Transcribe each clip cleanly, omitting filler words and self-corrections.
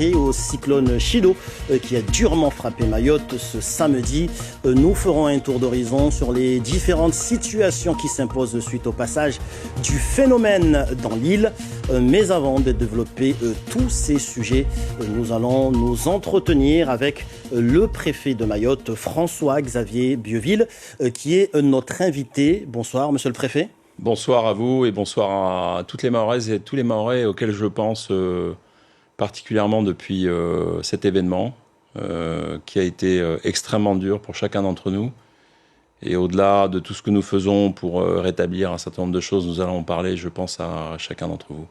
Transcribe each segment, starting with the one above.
consacrée au cyclone Chido qui a durement frappé Mayotte ce samedi. Nous ferons un tour d'horizon sur les différentes situations qui s'imposent suite au passage du phénomène dans l'île. Mais avant de développer tous ces sujets, nous allons nous entretenir avec le préfet de Mayotte, François-Xavier Bieville, qui est notre invité. Bonsoir, monsieur le préfet. Bonsoir à vous et bonsoir à toutes les Mahoraises et tous les Mahorais auxquels je pense particulièrement depuis cet événement qui a été extrêmement dur pour chacun d'entre nous. Et au-delà de tout ce que nous faisons pour rétablir un certain nombre de choses, nous allons parler, je pense, à chacun d'entre vous.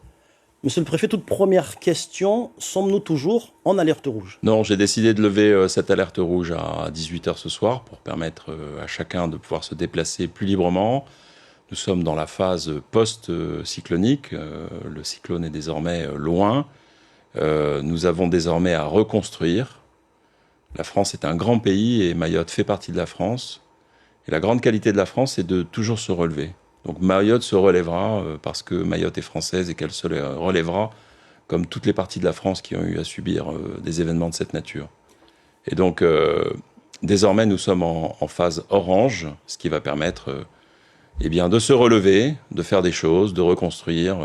Monsieur le préfet, toute première question, sommes-nous toujours en alerte rouge? Non, j'ai décidé de lever cette alerte rouge à 18h ce soir pour permettre à chacun de pouvoir se déplacer plus librement. Nous sommes dans la phase post-cyclonique. Le cyclone est désormais loin. Nous avons désormais à reconstruire. La France est un grand pays et Mayotte fait partie de la France. Et la grande qualité de la France, c'est de toujours se relever. Donc Mayotte se relèvera parce que Mayotte est française et qu'elle se relèvera comme toutes les parties de la France qui ont eu à subir des événements de cette nature. Et donc désormais, nous sommes en phase orange, ce qui va permettre de se relever, de faire des choses, de reconstruire,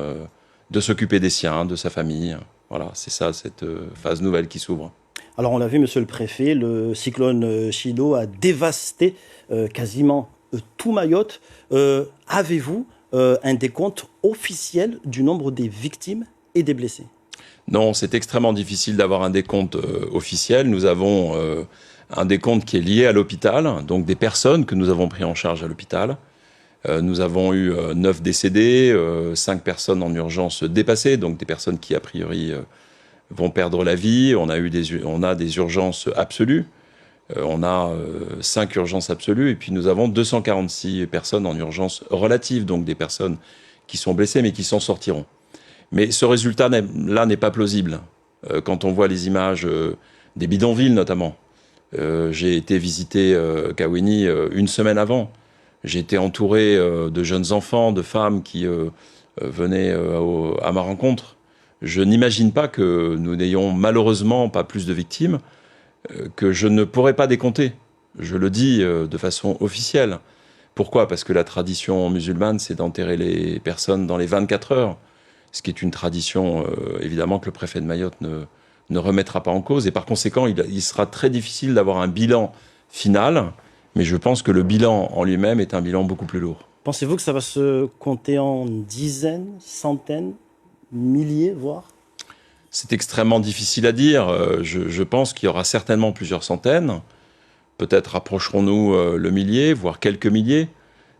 de s'occuper des siens, de sa famille. Voilà, c'est ça, cette phase nouvelle qui s'ouvre. Alors, on l'a vu, monsieur le préfet, le cyclone Chido a dévasté quasiment tout Mayotte. Avez-vous un décompte officiel du nombre des victimes et des blessés? Non, c'est extrêmement difficile d'avoir un décompte officiel. Nous avons un décompte qui est lié à l'hôpital, donc des personnes que nous avons pris en charge à l'hôpital. Nous avons eu 9 décédés, 5 personnes en urgence dépassées, donc des personnes qui, a priori, vont perdre la vie. On a des urgences absolues. On a 5 urgences absolues. Et puis, nous avons 246 personnes en urgence relative, donc des personnes qui sont blessées, mais qui s'en sortiront. Mais ce résultat-là n'est pas plausible. Quand on voit les images des bidonvilles, notamment. J'ai été visiter Kawini une semaine avant. J'ai été entouré de jeunes enfants, de femmes qui venaient à ma rencontre. Je n'imagine pas que nous n'ayons malheureusement pas plus de victimes, que je ne pourrais pas décompter. Je le dis de façon officielle. Pourquoi? Parce que la tradition musulmane, c'est d'enterrer les personnes dans les 24 heures, ce qui est une tradition, évidemment, que le préfet de Mayotte ne remettra pas en cause. Et par conséquent, il sera très difficile d'avoir un bilan final. Mais je pense que le bilan en lui-même est un bilan beaucoup plus lourd. Pensez-vous que ça va se compter en dizaines, centaines, milliers, voire? C'est extrêmement difficile à dire. Je pense qu'il y aura certainement plusieurs centaines. Peut-être approcherons-nous le millier, voire quelques milliers.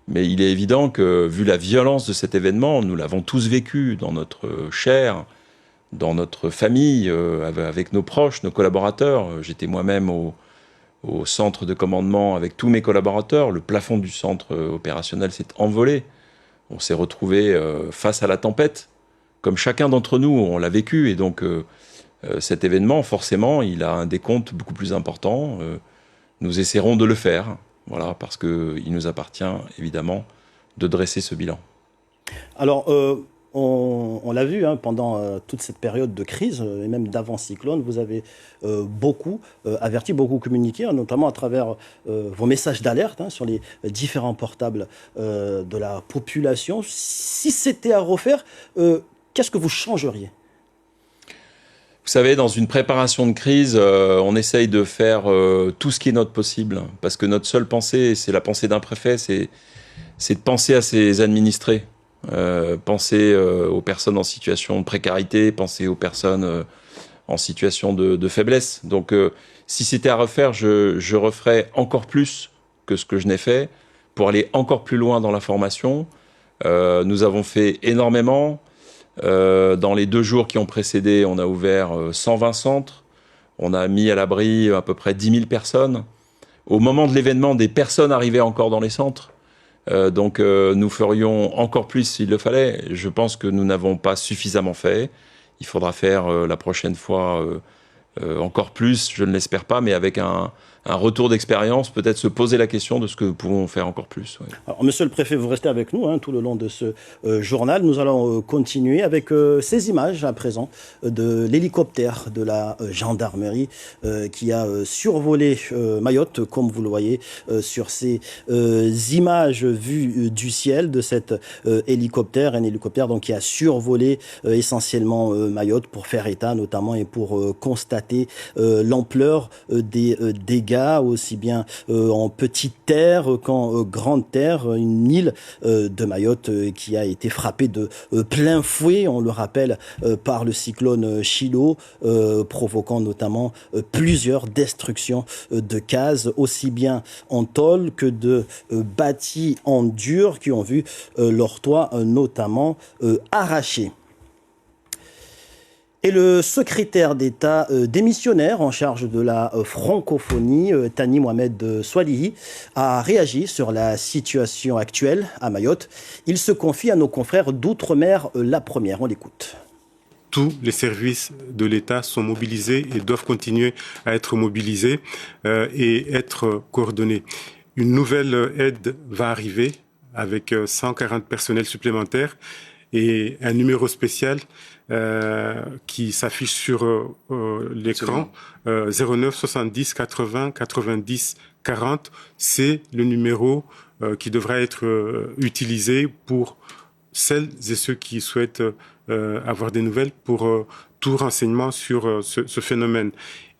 Mais il est évident que, vu la violence de cet événement, nous l'avons tous vécu dans notre chair, dans notre famille, avec nos proches, nos collaborateurs. J'étais moi-même au centre de commandement avec tous mes collaborateurs. Le plafond du centre opérationnel s'est envolé. On s'est retrouvé face à la tempête. Comme chacun d'entre nous, on l'a vécu. Et donc, cet événement, forcément, il a un décompte beaucoup plus important. Nous essaierons de le faire, voilà, parce qu'il nous appartient, évidemment, de dresser ce bilan. Alors, on l'a vu pendant toute cette période de crise, et même d'avant-cyclone, vous avez beaucoup averti, beaucoup communiqué, notamment à travers vos messages d'alerte sur les différents portables de la population. Si c'était à refaire, qu'est-ce que vous changeriez? Vous savez, dans une préparation de crise, on essaye de faire tout ce qui est notre possible, parce que notre seule pensée, c'est la pensée d'un préfet, c'est de penser à ses administrés. Penser aux personnes en situation de précarité, penser aux personnes en situation de faiblesse. Donc, si c'était à refaire, je referais encore plus que ce que je n'ai fait pour aller encore plus loin dans la formation. Nous avons fait énormément. Dans les 2 jours qui ont précédé, on a ouvert 120 centres. On a mis à l'abri à peu près 10 000 personnes. Au moment de l'événement, des personnes arrivaient encore dans les centres. Donc nous ferions encore plus s'il le fallait. Je pense que nous n'avons pas suffisamment fait. Il faudra faire la prochaine fois encore plus, je ne l'espère pas, mais avec un retour d'expérience, peut-être se poser la question de ce que nous pouvons faire encore plus. Ouais. Alors, monsieur le préfet, vous restez avec nous tout le long de ce journal. Nous allons continuer avec ces images à présent de l'hélicoptère de la gendarmerie qui a survolé Mayotte, comme vous le voyez sur ces images vues du ciel de cet hélicoptère. Un hélicoptère donc, qui a survolé essentiellement Mayotte pour faire état notamment et pour constater l'ampleur des dégâts, aussi bien en petite terre qu'en grande terre, une île de Mayotte qui a été frappée de plein fouet, on le rappelle, par le cyclone Chido, provoquant notamment plusieurs destructions de cases, aussi bien en tôle que de bâtis en dur qui ont vu leurs toits notamment arrachés. Et le secrétaire d'État démissionnaire en charge de la francophonie, Thani Mohamed Swalihi, a réagi sur la situation actuelle à Mayotte. Il se confie à nos confrères d'Outre-mer La Première. On l'écoute. Tous les services de l'État sont mobilisés et doivent continuer à être mobilisés et être coordonnés. Une nouvelle aide va arriver avec 140 personnels supplémentaires et un numéro spécial qui s'affiche sur l'écran, 09 70 80 90 40. C'est le numéro qui devra être utilisé pour celles et ceux qui souhaitent avoir des nouvelles pour tout renseignement sur ce phénomène.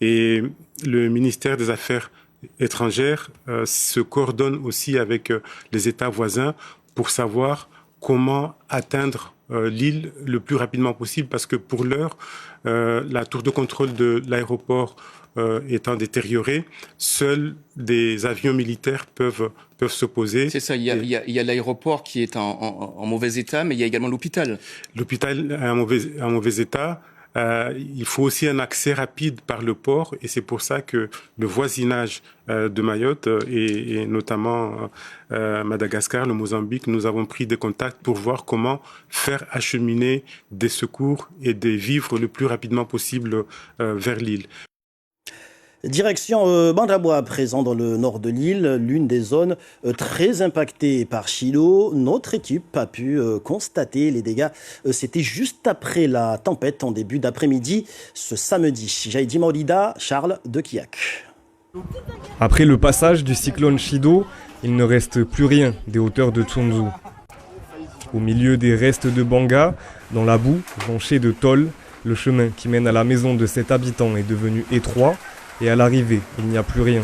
Et le ministère des Affaires étrangères se coordonne aussi avec les États voisins pour savoir comment atteindre l'île le plus rapidement possible, parce que pour l'heure, la tour de contrôle de l'aéroport étant détériorée, seuls des avions militaires peuvent se poser. C'est ça, il y a l'aéroport qui est en mauvais état, mais il y a également l'hôpital. L'hôpital est en mauvais état. Il faut aussi un accès rapide par le port, et c'est pour ça que le voisinage de Mayotte et notamment Madagascar, le Mozambique, nous avons pris des contacts pour voir comment faire acheminer des secours et des vivres le plus rapidement possible vers l'île. Direction Bandaboua, présent dans le nord de l'île, l'une des zones très impactées par Chido. Notre équipe a pu constater les dégâts. C'était juste après la tempête en début d'après-midi ce samedi. Jaïdi Maolida, Charles de Kiak. Après le passage du cyclone Chido, il ne reste plus rien des hauteurs de Tsunzu. Au milieu des restes de Banga, dans la boue, jonchée de tôle, le chemin qui mène à la maison de cet habitant est devenu étroit. Et à l'arrivée, il n'y a plus rien.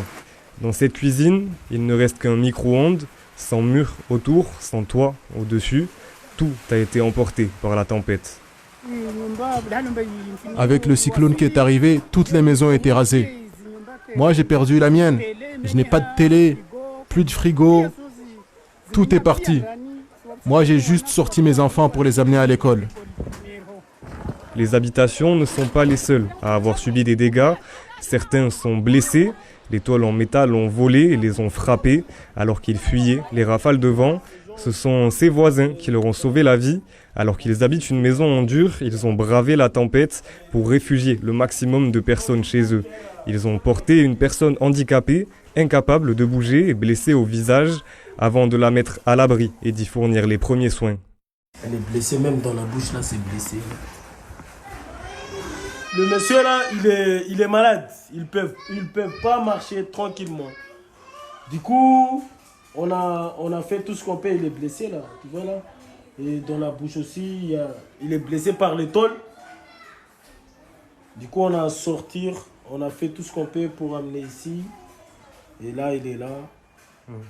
Dans cette cuisine, il ne reste qu'un micro-ondes, sans mur autour, sans toit au-dessus. Tout a été emporté par la tempête. Avec le cyclone qui est arrivé, toutes les maisons étaient rasées. Moi, j'ai perdu la mienne. Je n'ai pas de télé, plus de frigo. Tout est parti. Moi, j'ai juste sorti mes enfants pour les amener à l'école. Les habitations ne sont pas les seules à avoir subi des dégâts. Certains sont blessés, les tôles en métal ont volé et les ont frappés alors qu'ils fuyaient les rafales de vent. Ce sont ces voisins qui leur ont sauvé la vie. Alors qu'ils habitent une maison en dur, ils ont bravé la tempête pour réfugier le maximum de personnes chez eux. Ils ont porté une personne handicapée, incapable de bouger et blessée au visage, avant de la mettre à l'abri et d'y fournir les premiers soins. Elle est blessée, même dans la bouche là, c'est blessé. Le monsieur là, il est malade. Ils peuvent pas marcher tranquillement. Du coup, on a fait tout ce qu'on peut. Il est blessé là, tu vois là. Et dans la bouche aussi, il est blessé par les tôles. Du coup, on a fait tout ce qu'on peut pour amener ici. Et là, il est là.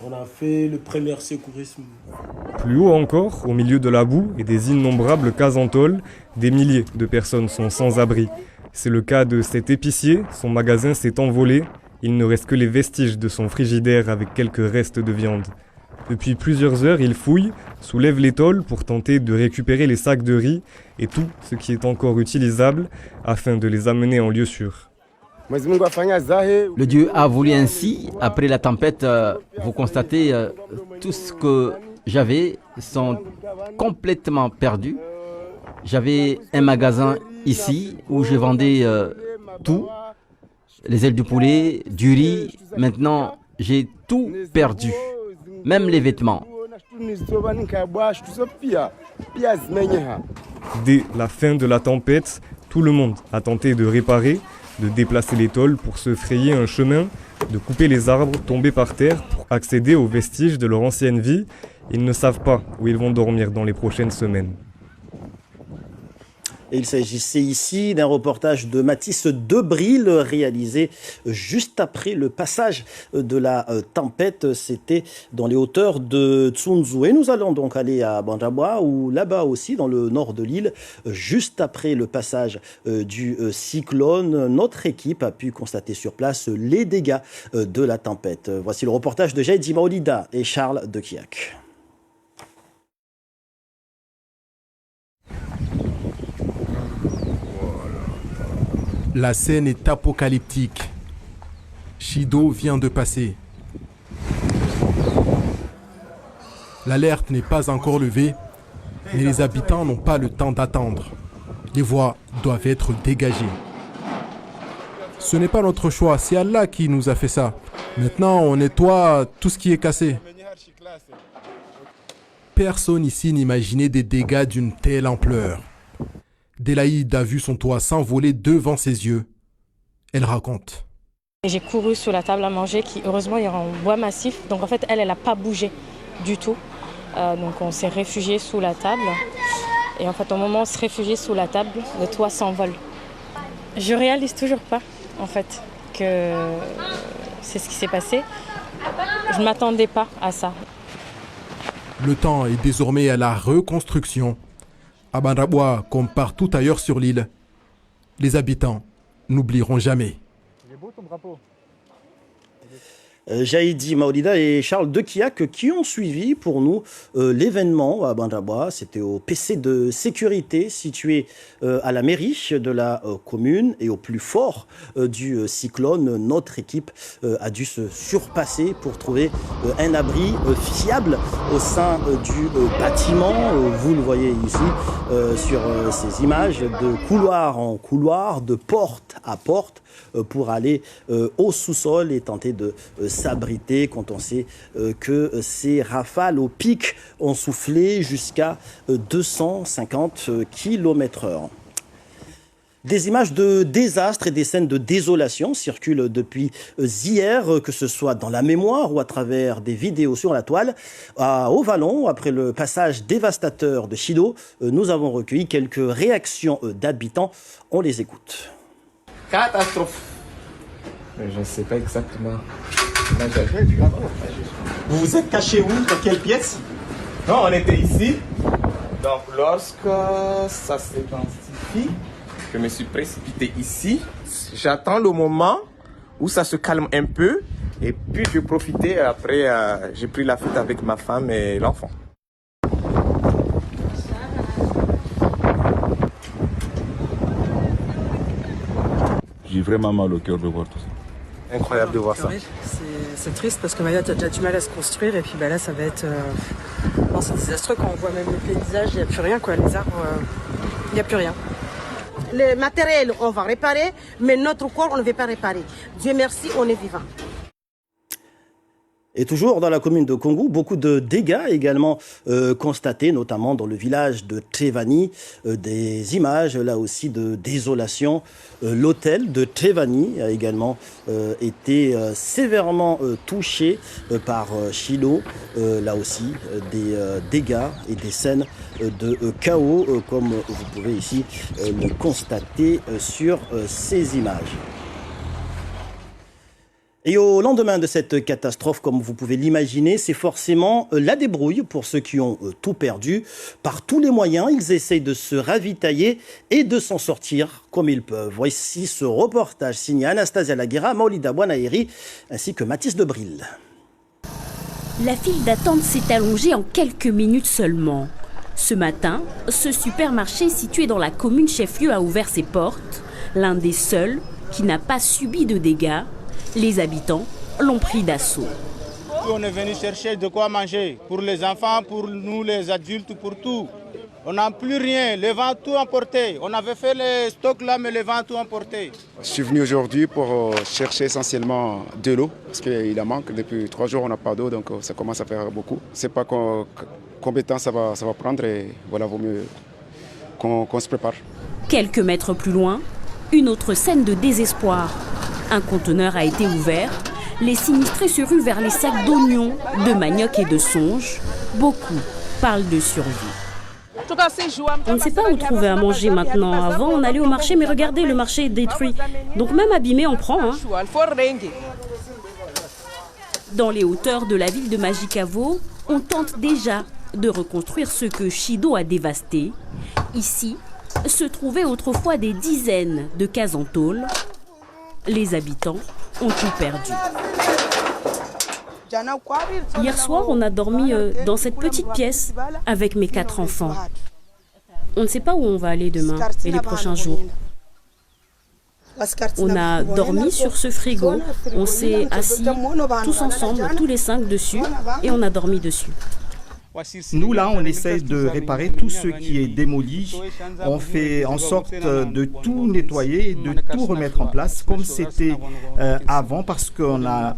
On a fait le premier secourisme. Plus haut encore, au milieu de la boue et des innombrables cases en tôle, des milliers de personnes sont sans abri. C'est le cas de cet épicier, son magasin s'est envolé, il ne reste que les vestiges de son frigidaire avec quelques restes de viande. Depuis plusieurs heures, il fouille, soulève les tôles pour tenter de récupérer les sacs de riz et tout ce qui est encore utilisable afin de les amener en lieu sûr. Le Dieu a voulu ainsi. Après la tempête, vous constatez tout ce que j'avais sont complètement perdus. J'avais un magasin ici où je vendais tout. les ailes du poulet, du riz. Maintenant, j'ai tout perdu, même les vêtements. Dès la fin de la tempête, tout le monde a tenté de réparer, de déplacer les tôles pour se frayer un chemin, de couper les arbres tombés par terre pour accéder aux vestiges de leur ancienne vie. Ils ne savent pas où ils vont dormir dans les prochaines semaines. Et il s'agissait ici d'un reportage de Mathis Debril réalisé juste après le passage de la tempête. C'était dans les hauteurs de Tsunzu. Et nous allons donc aller à Bandabwa, ou là-bas aussi dans le nord de l'île, juste après le passage du cyclone. Notre équipe a pu constater sur place les dégâts de la tempête. Voici le reportage de Jaïdi Maolida et Charles Dekiak. La scène est apocalyptique. Chido vient de passer. L'alerte n'est pas encore levée, mais les habitants n'ont pas le temps d'attendre. Les voies doivent être dégagées. Ce n'est pas notre choix, c'est Allah qui nous a fait ça. Maintenant, on nettoie tout ce qui est cassé. Personne ici n'imaginait des dégâts d'une telle ampleur. Delaïde a vu son toit s'envoler devant ses yeux. Elle raconte. J'ai couru sous la table à manger qui, heureusement, il y a un bois massif. Donc en fait, elle n'a pas bougé du tout. Donc on s'est réfugié sous la table. Et en fait, au moment où on se réfugie sous la table, le toit s'envole. Je réalise toujours pas, en fait, que c'est ce qui s'est passé. Je ne m'attendais pas à ça. Le temps est désormais à la reconstruction. À Bandabwa, comme partout ailleurs sur l'île, les habitants n'oublieront jamais. Il est beau ton drapeau. Jaïdi Maolida et Charles Dekiak qui ont suivi pour nous l'événement à Bandabwa. C'était au PC de sécurité situé à la mairie de la commune, et au plus fort du cyclone, notre équipe a dû se surpasser pour trouver un abri fiable au sein du bâtiment. Vous le voyez ici sur ces images, de couloir en couloir, de porte à porte, pour aller au sous-sol et tenter de s'abriter quand on sait que ces rafales au pic ont soufflé jusqu'à 250 km/h. Des images de désastre et des scènes de désolation circulent depuis hier, que ce soit dans la mémoire ou à travers des vidéos sur la toile. Au Vallon, après le passage dévastateur de Chido, nous avons recueilli quelques réactions d'habitants. On les écoute. Catastrophe. Je ne sais pas exactement. Vous vous êtes caché où? Dans quelle pièce? Non, on était ici. Donc lorsque ça s'intensifie, je me suis précipité ici. J'attends le moment où ça se calme un peu. Et puis je profitais. Après, j'ai pris la fuite avec ma femme et l'enfant. J'ai vraiment mal au cœur de voir tout ça. Incroyable de voir ça. C'est triste parce que Mayotte a déjà du mal à se construire, et puis là ça va être... Non, c'est désastreux quand on voit même le paysage, il n'y a plus rien quoi, les arbres, il n'y a plus rien. Le matériel on va réparer, mais notre corps on ne veut pas réparer. Dieu merci, on est vivant. Et toujours dans la commune de Kongu, beaucoup de dégâts également constatés, notamment dans le village de Tevani. Des images là aussi de désolation. L'hôtel de Tevani a également été sévèrement touché par Chido. Là aussi, des dégâts et des scènes de chaos, comme vous pouvez ici le constater sur ces images. Et au lendemain de cette catastrophe, comme vous pouvez l'imaginer, c'est forcément la débrouille pour ceux qui ont tout perdu. Par tous les moyens, ils essayent de se ravitailler et de s'en sortir comme ils peuvent. Voici ce reportage signé Anastasia Laguera, Maolida Bouanaïri ainsi que Mathis Debril. La file d'attente s'est allongée en quelques minutes seulement. Ce matin, ce supermarché situé dans la commune chef-lieu a ouvert ses portes. L'un des seuls qui n'a pas subi de dégâts. Les habitants l'ont pris d'assaut. On est venu chercher de quoi manger pour les enfants, pour nous les adultes, pour tout. On n'a plus rien, le vent a tout emporté. On avait fait les stocks là, mais le vent a tout emporté. Je suis venu aujourd'hui pour chercher essentiellement de l'eau, parce qu'il en manque. Depuis 3 jours, on n'a pas d'eau, donc ça commence à faire beaucoup. Je ne sais pas combien de temps ça va prendre et voilà, vaut mieux qu'on se prépare. Quelques mètres plus loin, une autre scène de désespoir. Un conteneur a été ouvert. Les sinistrés se ruent vers les sacs d'oignons, de manioc et de songe. Beaucoup parlent de survie. On ne sait pas où trouver à manger maintenant. Avant, on allait au marché, mais regardez, le marché est détruit. Donc même abîmé, on prend. Hein. Dans les hauteurs de la ville de Majicavo, on tente déjà de reconstruire ce que Chido a dévasté. Ici, se trouvaient autrefois des dizaines de cases en tôle. Les habitants ont tout perdu. Hier soir, on a dormi dans cette petite pièce avec mes 4 enfants. On ne sait pas où on va aller demain et les prochains jours. On a dormi sur ce frigo, on s'est assis tous ensemble, tous les 5 dessus, et on a dormi dessus. Nous, là, on essaie de réparer tout ce qui est démoli. On fait en sorte de tout nettoyer, de tout remettre en place comme c'était avant, parce qu'on n'a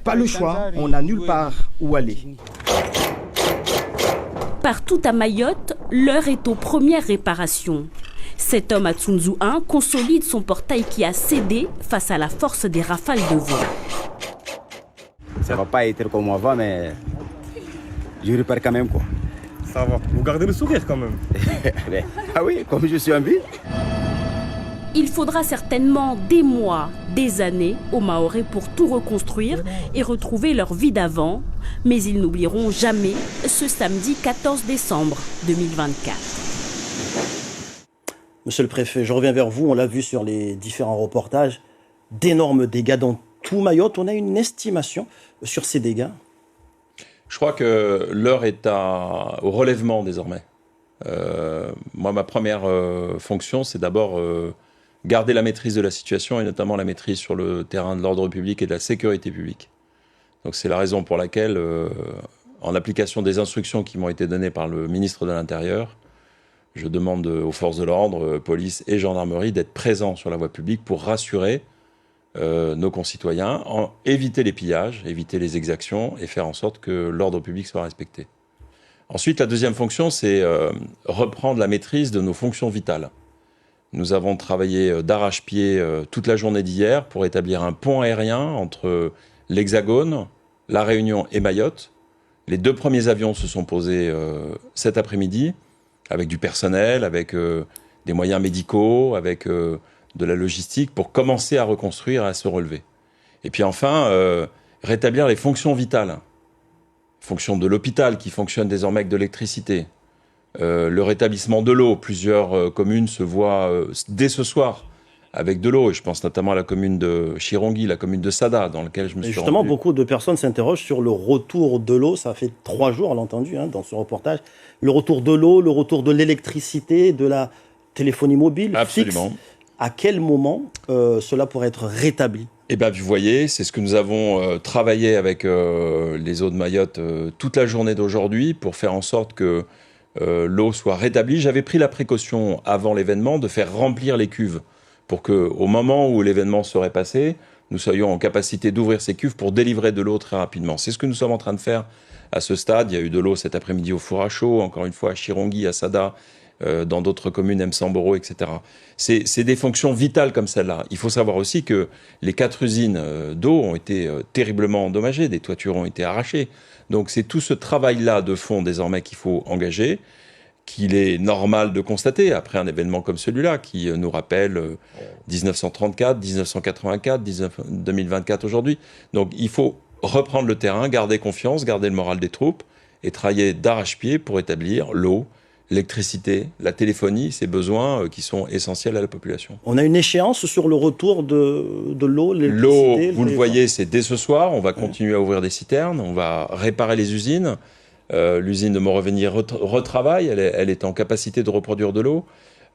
pas le choix, on n'a nulle part où aller. Partout à Mayotte, l'heure est aux premières réparations. Cet homme à Tsunzu 1 consolide son portail qui a cédé face à la force des rafales de vent. Ça ne va pas être comme avant, mais je répare quand même, quoi. Ça va. Vous gardez le sourire quand même. Ah oui, comme je suis en vie. Il faudra certainement des mois, des années aux Mahorais pour tout reconstruire et retrouver leur vie d'avant. Mais ils n'oublieront jamais ce samedi 14 décembre 2024. Monsieur le préfet, je reviens vers vous. On l'a vu sur les différents reportages. D'énormes dégâts dans tout Mayotte. On a une estimation sur ces dégâts? Je crois que l'heure est au relèvement désormais. Moi, ma première fonction, c'est d'abord garder la maîtrise de la situation et notamment la maîtrise sur le terrain de l'ordre public et de la sécurité publique. Donc c'est la raison pour laquelle, en application des instructions qui m'ont été données par le ministre de l'Intérieur, je demande aux forces de l'ordre, police et gendarmerie, d'être présents sur la voie publique pour rassurer nos concitoyens, éviter les pillages, éviter les exactions et faire en sorte que l'ordre public soit respecté. Ensuite, la deuxième fonction, c'est reprendre la maîtrise de nos fonctions vitales. Nous avons travaillé d'arrache-pied toute la journée d'hier pour établir un pont aérien entre l'Hexagone, La Réunion et Mayotte. Les 2 premiers avions se sont posés cet après-midi avec du personnel, avec des moyens médicaux, avec de la logistique pour commencer à reconstruire et à se relever. Et puis enfin, rétablir les fonctions vitales. Fonction de l'hôpital qui fonctionne désormais avec de l'électricité. Le rétablissement de l'eau. Plusieurs communes se voient dès ce soir avec de l'eau. Et je pense notamment à la commune de Chirongi, la commune de Sada, dans laquelle je me suis justement, rendu. beaucoup de personnes s'interrogent sur le retour de l'eau. Ça fait 3 jours, on l'a entendu dans ce reportage. Le retour de l'eau, le retour de l'électricité, de la téléphonie mobile. Absolument. Fixe. À quel moment cela pourrait être rétabli? Eh bien, vous voyez, c'est ce que nous avons travaillé avec les eaux de Mayotte toute la journée d'aujourd'hui pour faire en sorte que l'eau soit rétablie. J'avais pris la précaution avant l'événement de faire remplir les cuves pour qu'au moment où l'événement serait passé, nous soyons en capacité d'ouvrir ces cuves pour délivrer de l'eau très rapidement. C'est ce que nous sommes en train de faire à ce stade. Il y a eu de l'eau cet après-midi au Four à Chaud, encore une fois à Chirongi, à Sada, dans d'autres communes, M'Samboro, etc. C'est des fonctions vitales comme celle-là. Il faut savoir aussi que les 4 usines d'eau ont été terriblement endommagées, des toitures ont été arrachées. Donc c'est tout ce travail-là de fond désormais qu'il faut engager, qu'il est normal de constater après un événement comme celui-là, qui nous rappelle 1934, 1984, 2024 aujourd'hui. Donc il faut reprendre le terrain, garder confiance, garder le moral des troupes et travailler d'arrache-pied pour établir l'eau, l'électricité, la téléphonie, ces besoins qui sont essentiels à la population. On a une échéance sur le retour de l'eau, l'électricité? L'eau, vous le voyez, c'est dès ce soir. On va continuer à ouvrir des citernes, on va réparer les usines. L'usine de Montrevenir retravaille, elle est en capacité de reproduire de l'eau.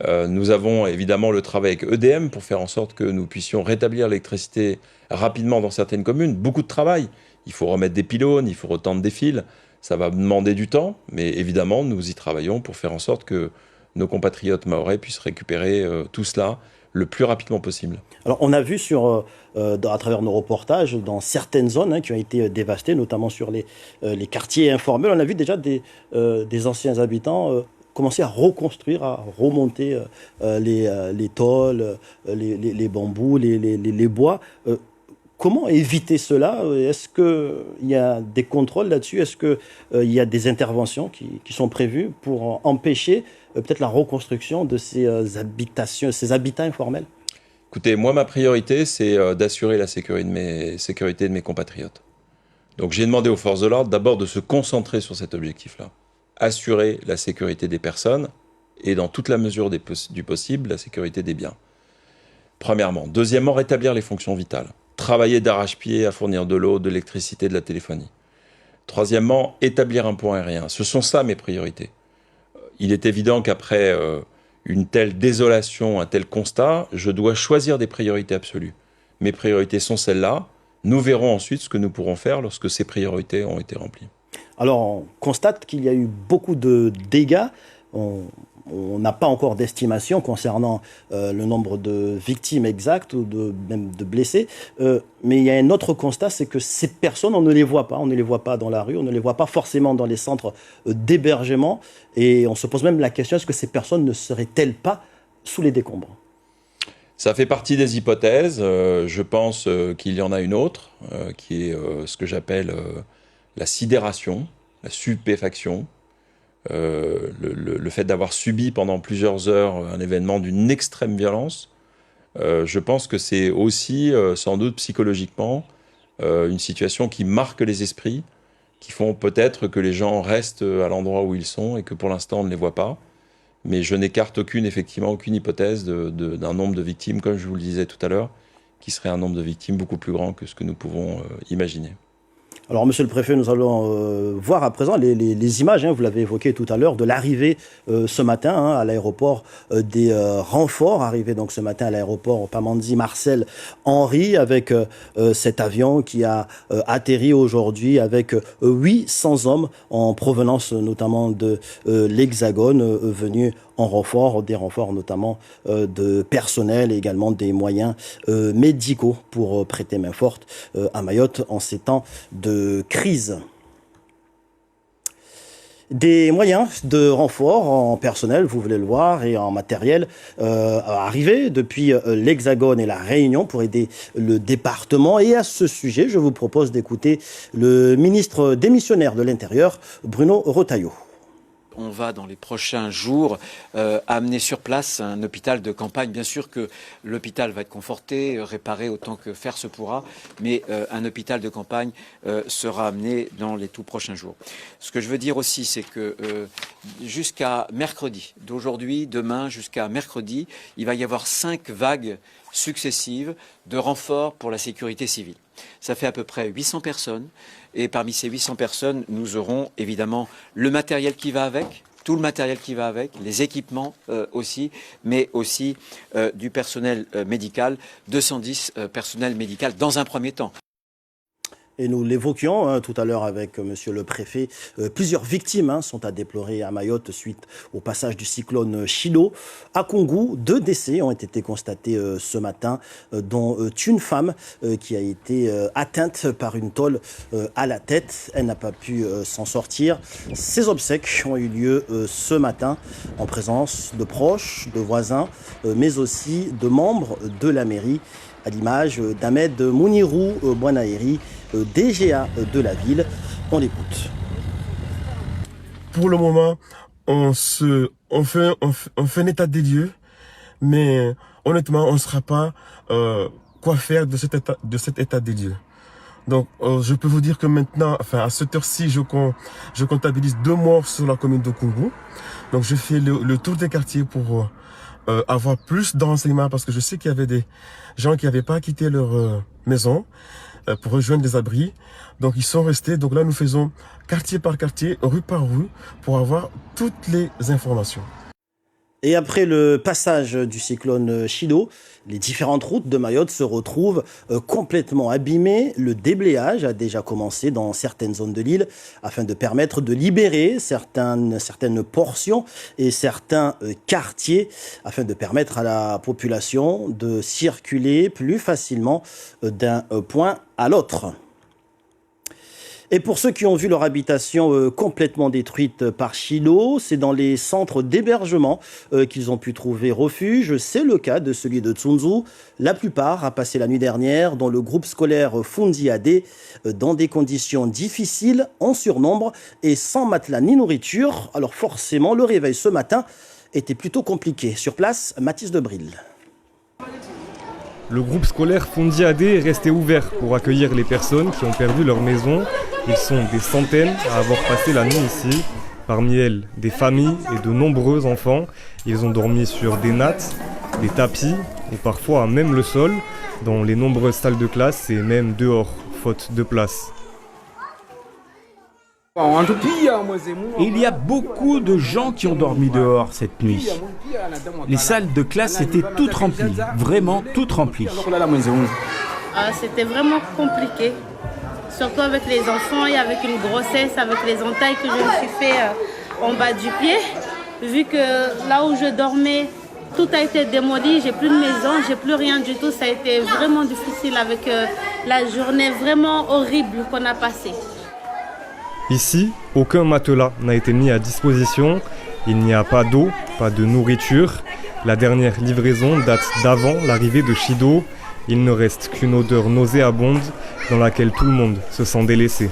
Nous avons évidemment le travail avec EDM pour faire en sorte que nous puissions rétablir l'électricité rapidement dans certaines communes. Beaucoup de travail. Il faut remettre des pylônes, il faut retendre des fils. Ça va demander du temps, mais évidemment, nous y travaillons pour faire en sorte que nos compatriotes mahorais puissent récupérer tout cela le plus rapidement possible. Alors, on a vu à travers nos reportages, dans certaines zones qui ont été dévastées, notamment sur les quartiers informels, on a vu déjà des anciens habitants commencer à reconstruire, à remonter les tôles, les bambous, les bois. Comment éviter cela? Est-ce qu'il y a des contrôles là-dessus? Est-ce qu'il y a des interventions qui sont prévues pour empêcher peut-être la reconstruction de ces habitats informels? Écoutez, moi, ma priorité, c'est d'assurer la sécurité de mes compatriotes. Donc j'ai demandé aux forces de l'ordre d'abord de se concentrer sur cet objectif-là. Assurer la sécurité des personnes et, dans toute la mesure du possible, la sécurité des biens. Premièrement. Deuxièmement, rétablir les fonctions vitales. Travailler d'arrache-pied à fournir de l'eau, de l'électricité, de la téléphonie. Troisièmement, établir un pont aérien. Ce sont ça mes priorités. Il est évident qu'après une telle désolation, un tel constat, je dois choisir des priorités absolues. Mes priorités sont celles-là. Nous verrons ensuite ce que nous pourrons faire lorsque ces priorités ont été remplies. Alors, on constate qu'il y a eu beaucoup de dégâts. On n'a pas encore d'estimation concernant le nombre de victimes exactes ou même de blessés. Mais il y a un autre constat, c'est que ces personnes, on ne les voit pas. On ne les voit pas dans la rue, on ne les voit pas forcément dans les centres d'hébergement. Et on se pose même la question, est-ce que ces personnes ne seraient-elles pas sous les décombres? Ça fait partie des hypothèses. Je pense qu'il y en a une autre, qui est ce que j'appelle la sidération, la stupéfaction. Le fait d'avoir subi pendant plusieurs heures un événement d'une extrême violence, je pense que c'est aussi sans doute psychologiquement une situation qui marque les esprits, qui font peut-être que les gens restent à l'endroit où ils sont et que pour l'instant on ne les voit pas. Mais je n'écarte aucune hypothèse d'un nombre de victimes, comme je vous le disais tout à l'heure, qui serait un nombre de victimes beaucoup plus grand que ce que nous pouvons imaginer. Alors, monsieur le préfet, nous allons voir à présent les images, vous l'avez évoqué tout à l'heure, de l'arrivée ce matin à l'aéroport des renforts, arrivés donc ce matin à l'aéroport Pamandzi Marcel Henry, avec cet avion qui a atterri aujourd'hui avec 800 hommes en provenance notamment de l'Hexagone, venus en renfort, des renforts notamment de personnel et également des moyens médicaux pour prêter main forte à Mayotte en ces temps de crise. Des moyens de renfort en personnel, vous voulez le voir, et en matériel arrivés depuis l'Hexagone et la Réunion pour aider le département. Et à ce sujet, je vous propose d'écouter le ministre démissionnaire de l'Intérieur, Bruno Retailleau. On va dans les prochains jours amener sur place un hôpital de campagne. Bien sûr que l'hôpital va être conforté, réparé autant que faire se pourra, mais un hôpital de campagne sera amené dans les tout prochains jours. Ce que je veux dire aussi, c'est que jusqu'à mercredi, d'aujourd'hui, demain, jusqu'à mercredi, il va y avoir 5 vagues successives de renforts pour la sécurité civile. Ça fait à peu près 800 personnes. Et parmi ces 800 personnes, nous aurons évidemment le matériel qui va avec, tout le matériel qui va avec, les équipements aussi, mais aussi du personnel médical, 210 personnels médicaux dans un premier temps. Et nous l'évoquions tout à l'heure avec monsieur le préfet. Plusieurs victimes sont à déplorer à Mayotte suite au passage du cyclone Chido. À Koungou, 2 décès ont été constatés ce matin, dont une femme qui a été atteinte par une tôle à la tête. Elle n'a pas pu s'en sortir. Ces obsèques ont eu lieu ce matin en présence de proches, de voisins, mais aussi de membres de la mairie, à l'image d'Ahmed Mounirou Bouanaïri, DGA de la ville. On l'écoute. Pour le moment, on fait un état des lieux, mais honnêtement, on ne saura pas quoi faire de cet état des lieux. Donc, je peux vous dire que maintenant, à cette heure-ci, je comptabilise 2 morts sur la commune de Koungou. Donc, je fais le tour des quartiers pour avoir plus d'enseignements, parce que je sais qu'il y avait des gens qui n'avaient pas quitté leur maison pour rejoindre les abris. Donc ils sont restés. Donc là nous faisons quartier par quartier, rue par rue, pour avoir toutes les informations. Et après le passage du cyclone Chido, les différentes routes de Mayotte se retrouvent complètement abîmées. Le déblayage a déjà commencé dans certaines zones de l'île afin de permettre de libérer certaines portions et certains quartiers afin de permettre à la population de circuler plus facilement d'un point à l'autre. Et pour ceux qui ont vu leur habitation complètement détruite par Chido, c'est dans les centres d'hébergement qu'ils ont pu trouver refuge. C'est le cas de celui de Tsunzu. La plupart a passé la nuit dernière dans le groupe scolaire Fundi AD dans des conditions difficiles, en surnombre et sans matelas ni nourriture. Alors forcément, le réveil ce matin était plutôt compliqué. Sur place, Mathis Debril. Le groupe scolaire Fundi AD est resté ouvert pour accueillir les personnes qui ont perdu leur maison. Ils sont des centaines à avoir passé la nuit ici. Parmi elles, des familles et de nombreux enfants. Ils ont dormi sur des nattes, des tapis et parfois même le sol, dans les nombreuses salles de classe et même dehors, faute de place. Il y a beaucoup de gens qui ont dormi dehors cette nuit. Les salles de classe étaient toutes remplies, vraiment toutes remplies. C'était vraiment compliqué, surtout avec les enfants et avec une grossesse, avec les entailles que je me suis fait en bas du pied. Vu que là où je dormais, tout a été démoli, j'ai plus de maison, j'ai plus rien du tout. Ça a été vraiment difficile avec la journée vraiment horrible qu'on a passée. Ici, aucun matelas n'a été mis à disposition. Il n'y a pas d'eau, pas de nourriture. La dernière livraison date d'avant l'arrivée de Chido. Il ne reste qu'une odeur nauséabonde dans laquelle tout le monde se sent délaissé.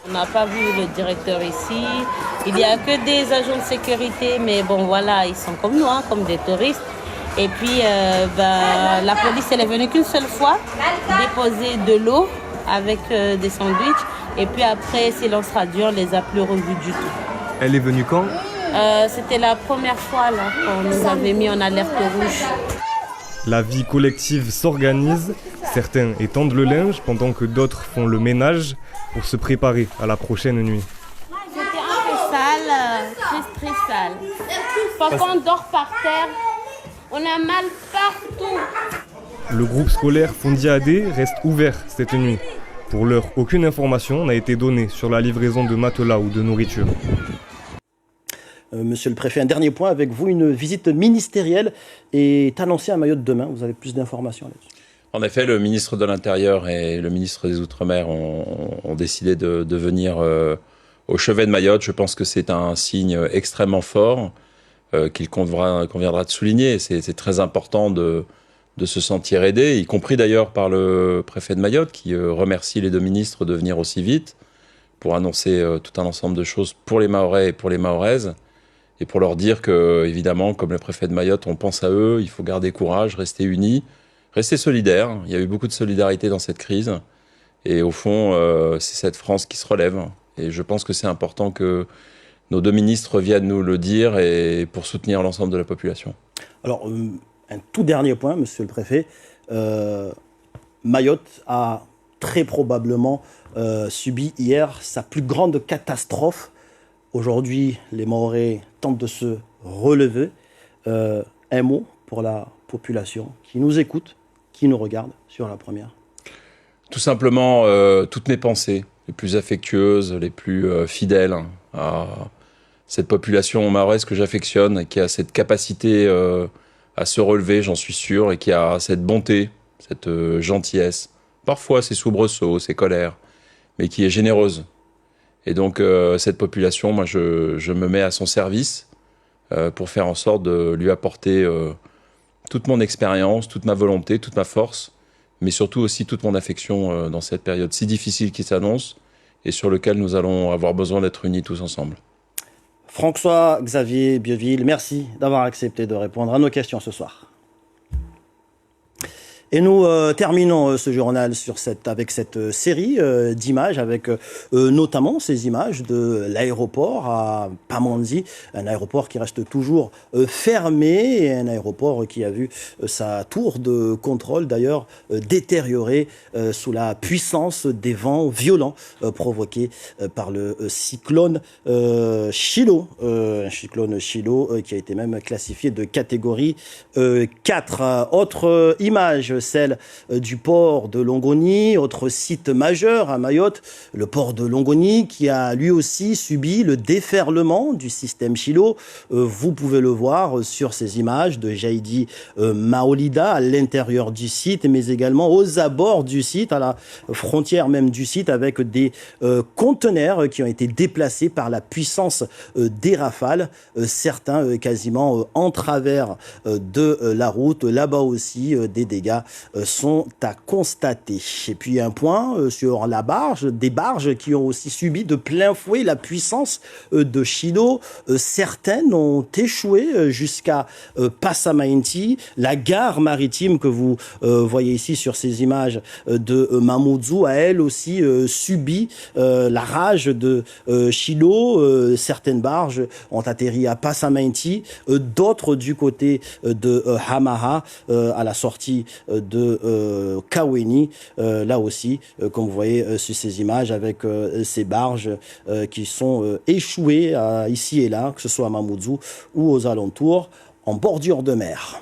On n'a pas vu le directeur ici. Il n'y a que des agents de sécurité, mais bon voilà, ils sont comme nous, comme des touristes. Et puis la police, elle est venue qu'une seule fois déposer de l'eau avec des sandwichs. Et puis après, silence radio, on les a plus revus du tout. Elle est venue quand ? C'était la première fois là, qu'on nous avait mis en alerte rouge. La vie collective s'organise. Certains étendent le linge pendant que d'autres font le ménage pour se préparer à la prochaine nuit. C'était un peu sale, très sale. Parfois on dort par terre, on a mal partout. Le groupe scolaire Fundi AD reste ouvert cette nuit. Pour l'heure, aucune information n'a été donnée sur la livraison de matelas ou de nourriture. Monsieur le préfet, un dernier point avec vous. Une visite ministérielle est annoncée à Mayotte demain. Vous avez plus d'informations là-dessus? En effet, le ministre de l'Intérieur et le ministre des Outre-mer ont décidé de venir au chevet de Mayotte. Je pense que c'est un signe extrêmement fort qu'il conviendra de souligner. C'est très important de se sentir aidé, y compris d'ailleurs par le préfet de Mayotte qui remercie les deux ministres de venir aussi vite pour annoncer tout un ensemble de choses pour les Mahorais et pour les Mahoraises et pour leur dire que, évidemment, comme le préfet de Mayotte, on pense à eux, il faut garder courage, rester unis, rester solidaires. Il y a eu beaucoup de solidarité dans cette crise et au fond, c'est cette France qui se relève et je pense que c'est important que nos deux ministres viennent nous le dire et pour soutenir l'ensemble de la population. Alors, un tout dernier point, monsieur le préfet. Mayotte a très probablement subi hier sa plus grande catastrophe. Aujourd'hui, les Mahorais tentent de se relever. Un mot pour la population qui nous écoute, qui nous regarde sur la première. Tout simplement, toutes mes pensées, les plus affectueuses, les plus fidèles à cette population mahoraise que j'affectionne, qui a cette capacité à se relever, j'en suis sûr, et qui a cette bonté, cette gentillesse, parfois ses soubresauts, ses colères, mais qui est généreuse. Et donc cette population, moi je me mets à son service pour faire en sorte de lui apporter toute mon expérience, toute ma volonté, toute ma force, mais surtout aussi toute mon affection dans cette période si difficile qui s'annonce et sur laquelle nous allons avoir besoin d'être unis tous ensemble. François-Xavier Bieville, merci d'avoir accepté de répondre à nos questions ce soir. Et nous terminons ce journal avec cette série d'images, avec notamment ces images de l'aéroport à Pamandzi, un aéroport qui reste toujours fermé et un aéroport qui a vu sa tour de contrôle d'ailleurs détériorée sous la puissance des vents violents provoqués par le cyclone Chido, un cyclone Chido qui a été même classifié de catégorie 4. Autre image, celle du port de Longoni, autre site majeur à Mayotte, le port de Longoni qui a lui aussi subi le déferlement du système Chido. Vous pouvez le voir sur ces images de Jaidi Maolida à l'intérieur du site, mais également aux abords du site, à la frontière même du site, avec des conteneurs qui ont été déplacés par la puissance des rafales, certains quasiment en travers de la route. Là-bas aussi, des dégâts sont à constater. Et puis un point sur la barge, des barges qui ont aussi subi de plein fouet la puissance de Chido. Certaines ont échoué jusqu'à Passamainti. La gare maritime que vous voyez ici sur ces images de Mamoudzou a elle aussi subi la rage de Chido. Certaines barges ont atterri à Passamainti, d'autres du côté de Hamaha, à la sortie de Kaweni, là aussi, comme vous voyez sur ces images, avec ces barges qui sont échouées ici et là, que ce soit à Mamoudzou ou aux alentours, en bordure de mer.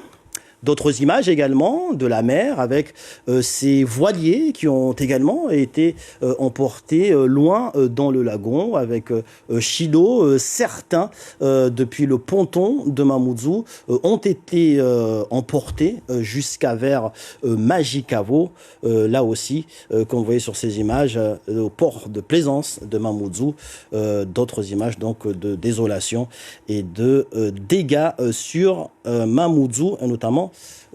D'autres images également de la mer avec ces voiliers qui ont également été emportés loin dans le lagon avec Chido. Certains, depuis le ponton de Mamoudzou, ont été emportés jusqu'à vers Majikavo. Là aussi, comme vous voyez sur ces images, au port de plaisance de Mamoudzou. D'autres images donc de désolation et de dégâts sur Mamoudzou, notamment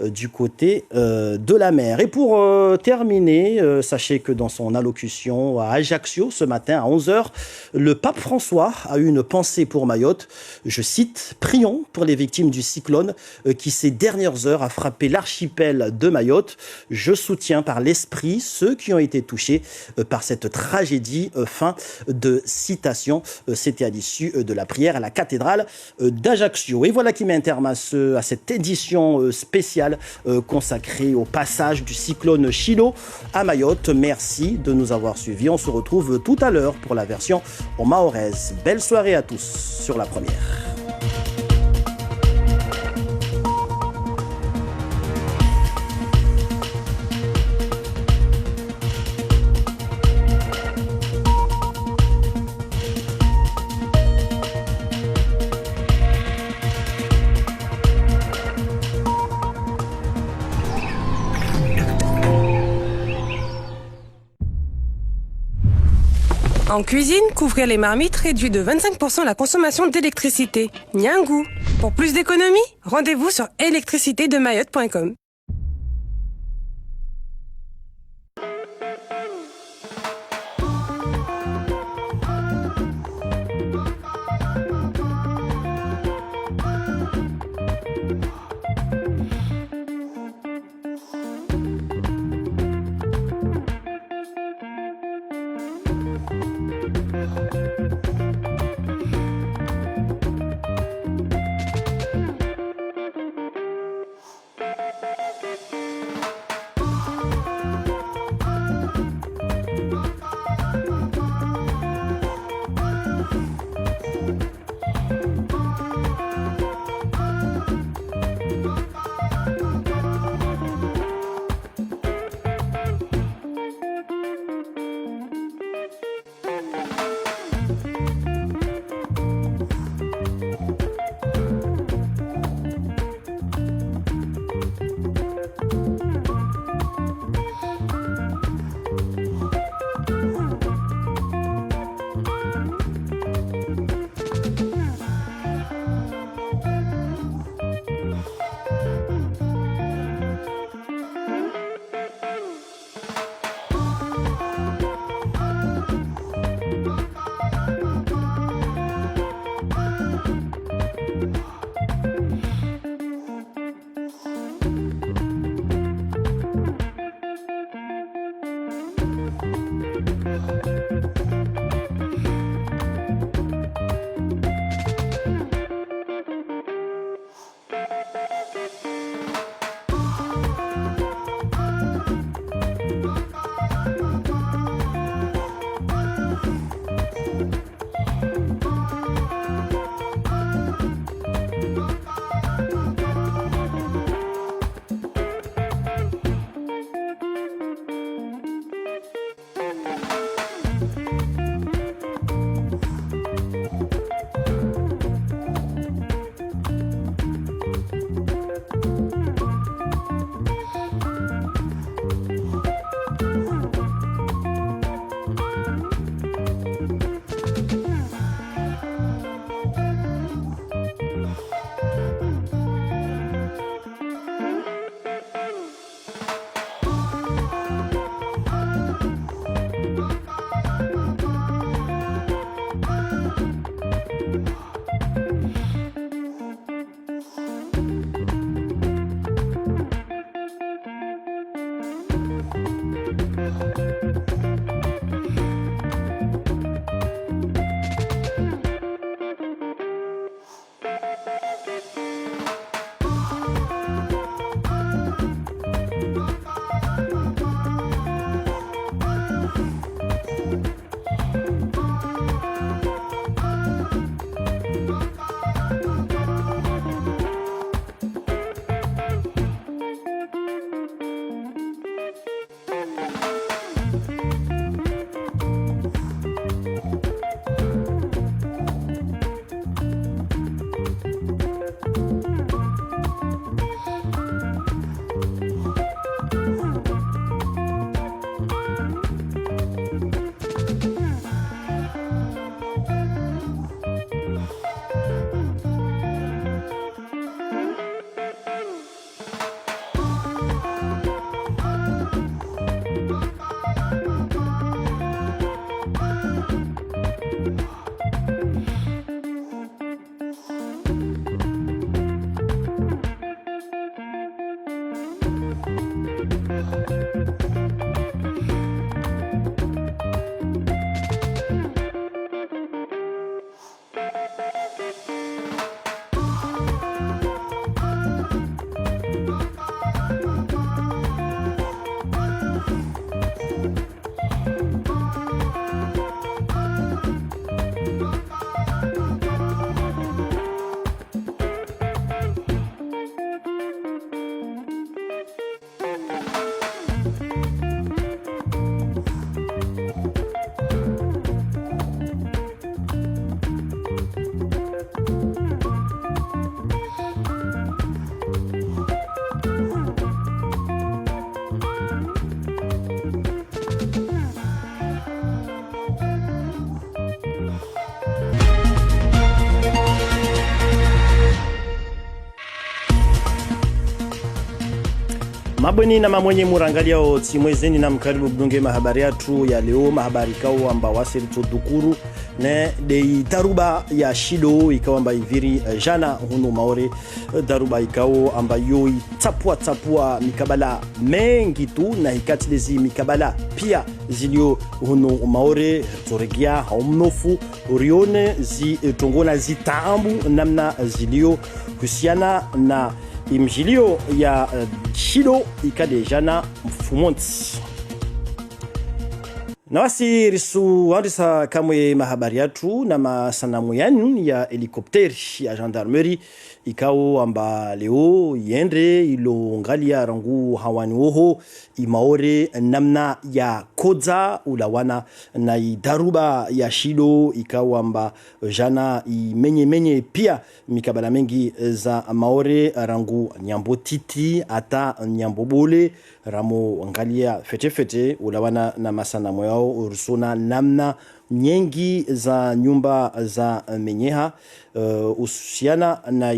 du côté de la mer. Et pour terminer, sachez que dans son allocution à Ajaccio ce matin à 11h, le pape François a eu une pensée pour Mayotte. Je cite: « Prions pour les victimes du cyclone qui ces dernières heures a frappé l'archipel de Mayotte. Je soutiens par l'esprit ceux qui ont été touchés par cette tragédie. » Fin de citation. C'était à l'issue de la prière à la cathédrale d'Ajaccio. Et voilà qui met un terme à cette édition spéciale consacrée au passage du cyclone Chido à Mayotte. Merci de nous avoir suivis. On se retrouve tout à l'heure pour la version en mahoraise. Belle soirée à tous sur la première. En cuisine, couvrir les marmites réduit de 25% la consommation d'électricité. Nyangou. Pour plus d'économies, rendez-vous sur électricitédemayotte.com. Mabweni na mamwenye murangalia o timwezeni na mkaribu budunge mahabari yatu ya leo mahabari kao amba wasiri tudukuru ne de daruba ya shido ikawa amba iviri jana hunu maore daruba ikao amba yo tapua mikabala mengi tu na hikati lezi mikabala pia zilio hunu maore toregia haumnofu urione zi tongona zitambu namna zilio kusiana na imjilio ya shido ikade jana mfumonti na wasi risu wandisa kamwe mahabari yatu na masanamu yanu ya helikopteri ya gendarmerie ikao amba leo yendre ilo ngalia rangu hawani woho imaore namna ya kodza ulawana na idaruba ya shido ikao amba jana imenye pia mikabala mengi za maore rangu nyambo titi ata nyambo bole ramo ngalia fete ulawana na masanamu yao urusona namna nyengi za nyumba za menyeha usiana na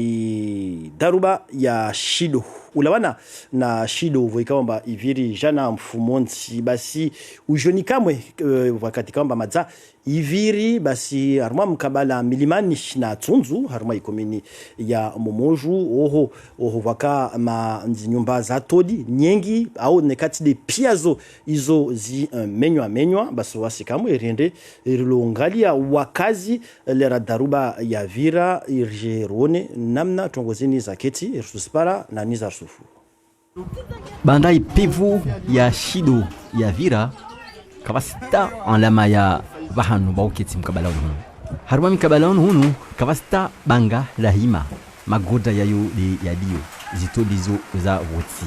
daruba ya shido ulawana na shido voikamba iviri jana mfumonsi basi ujoni kamwe wakati kamba madza iviri basi harma mkabala milimani na Tsunzu harma ikomini ya Momoju oho waka ma nyumba za todi nyengi au nekati de piazo izo zi menywa basi wasikamwe irende irilongalia wakazi lera daruba ya vira irjerone namna tongozini zaketi irsuspara na nizarsufu banda ipevu ya shido ya vira kavasita en lama ya vahanu bauketi mkabala hunu haruma mkabala hunu kavasita banga lahima magoda yayo de yadio zitolizo za wotsi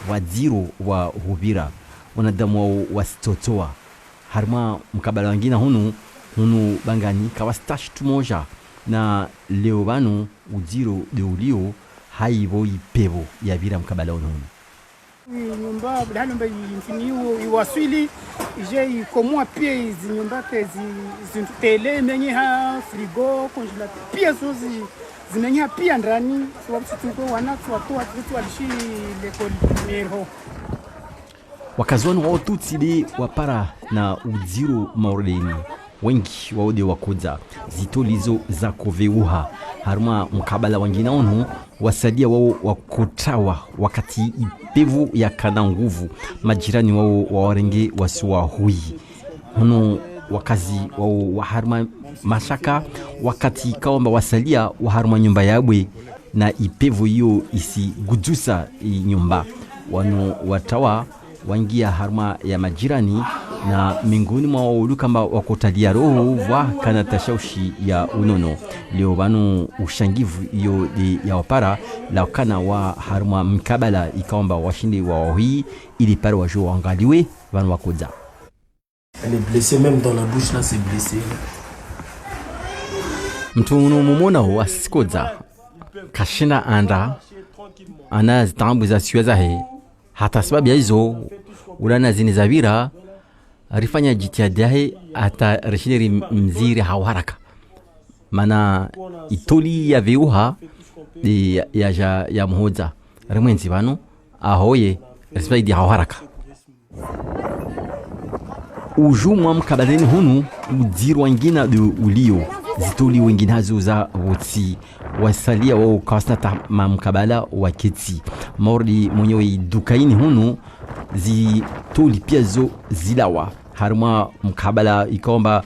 wadziro wa hubira wanadamu wa stotoa haruma mkabala wengine hunu bangani kavasita shtumoja na leo banu udziro de ulio haivo ipevo ya vira mkabala hunu nyumba bado mba infiniu iwasili je ikomwa pia izi nyumba tele menye ha frigo congelateur pia zozi zimenye pia ndani sababu tuko wanatu watu walishi lekoli mero wakazoni wao tutsidi wapara na udziro maureni wengi waode wakoza zitolizo za koveuha haruma mkabala wengine onu wasadia wao wakotawa wakati ipevu ya kana nguvu majirani wao wawarenge wasiwa hui huno wakazi wao waharuma mashaka wakati kaomba wasalia waharuma nyumba yabwe na ipevu hiyo isi gujusa nyumba wano watawa wangia harma ya majirani na mingoni mwa ulukamba wakotalia roho wa kana tashaushi ya unono leo banu ushangivu iyo ya wapara la kana wa harma mkabala ikaomba washindi wa hii ili pare wa jo angaliwe banu wakoza. Elle est blessée même dans la bouche là c'est blessé. Mtu mumona wa sikoza kashina anda ana zitambu za siweza he hata sababu ya hizo ulana zini za vira rifanya jitihada he hata rishiri mziri hawaraka mana itoli ya viuha ya mhoza rimwenzi bano ahoye risibaidi hawaraka ujumwa mkabaleni hunu udziru wengine de ulio zitoli wengine hazo za wotsi wasalia wao kasnata mkabala waketi mordi mwenyewe dukaini hunu zitoli pia zo zilawa haruma mkabala ikaomba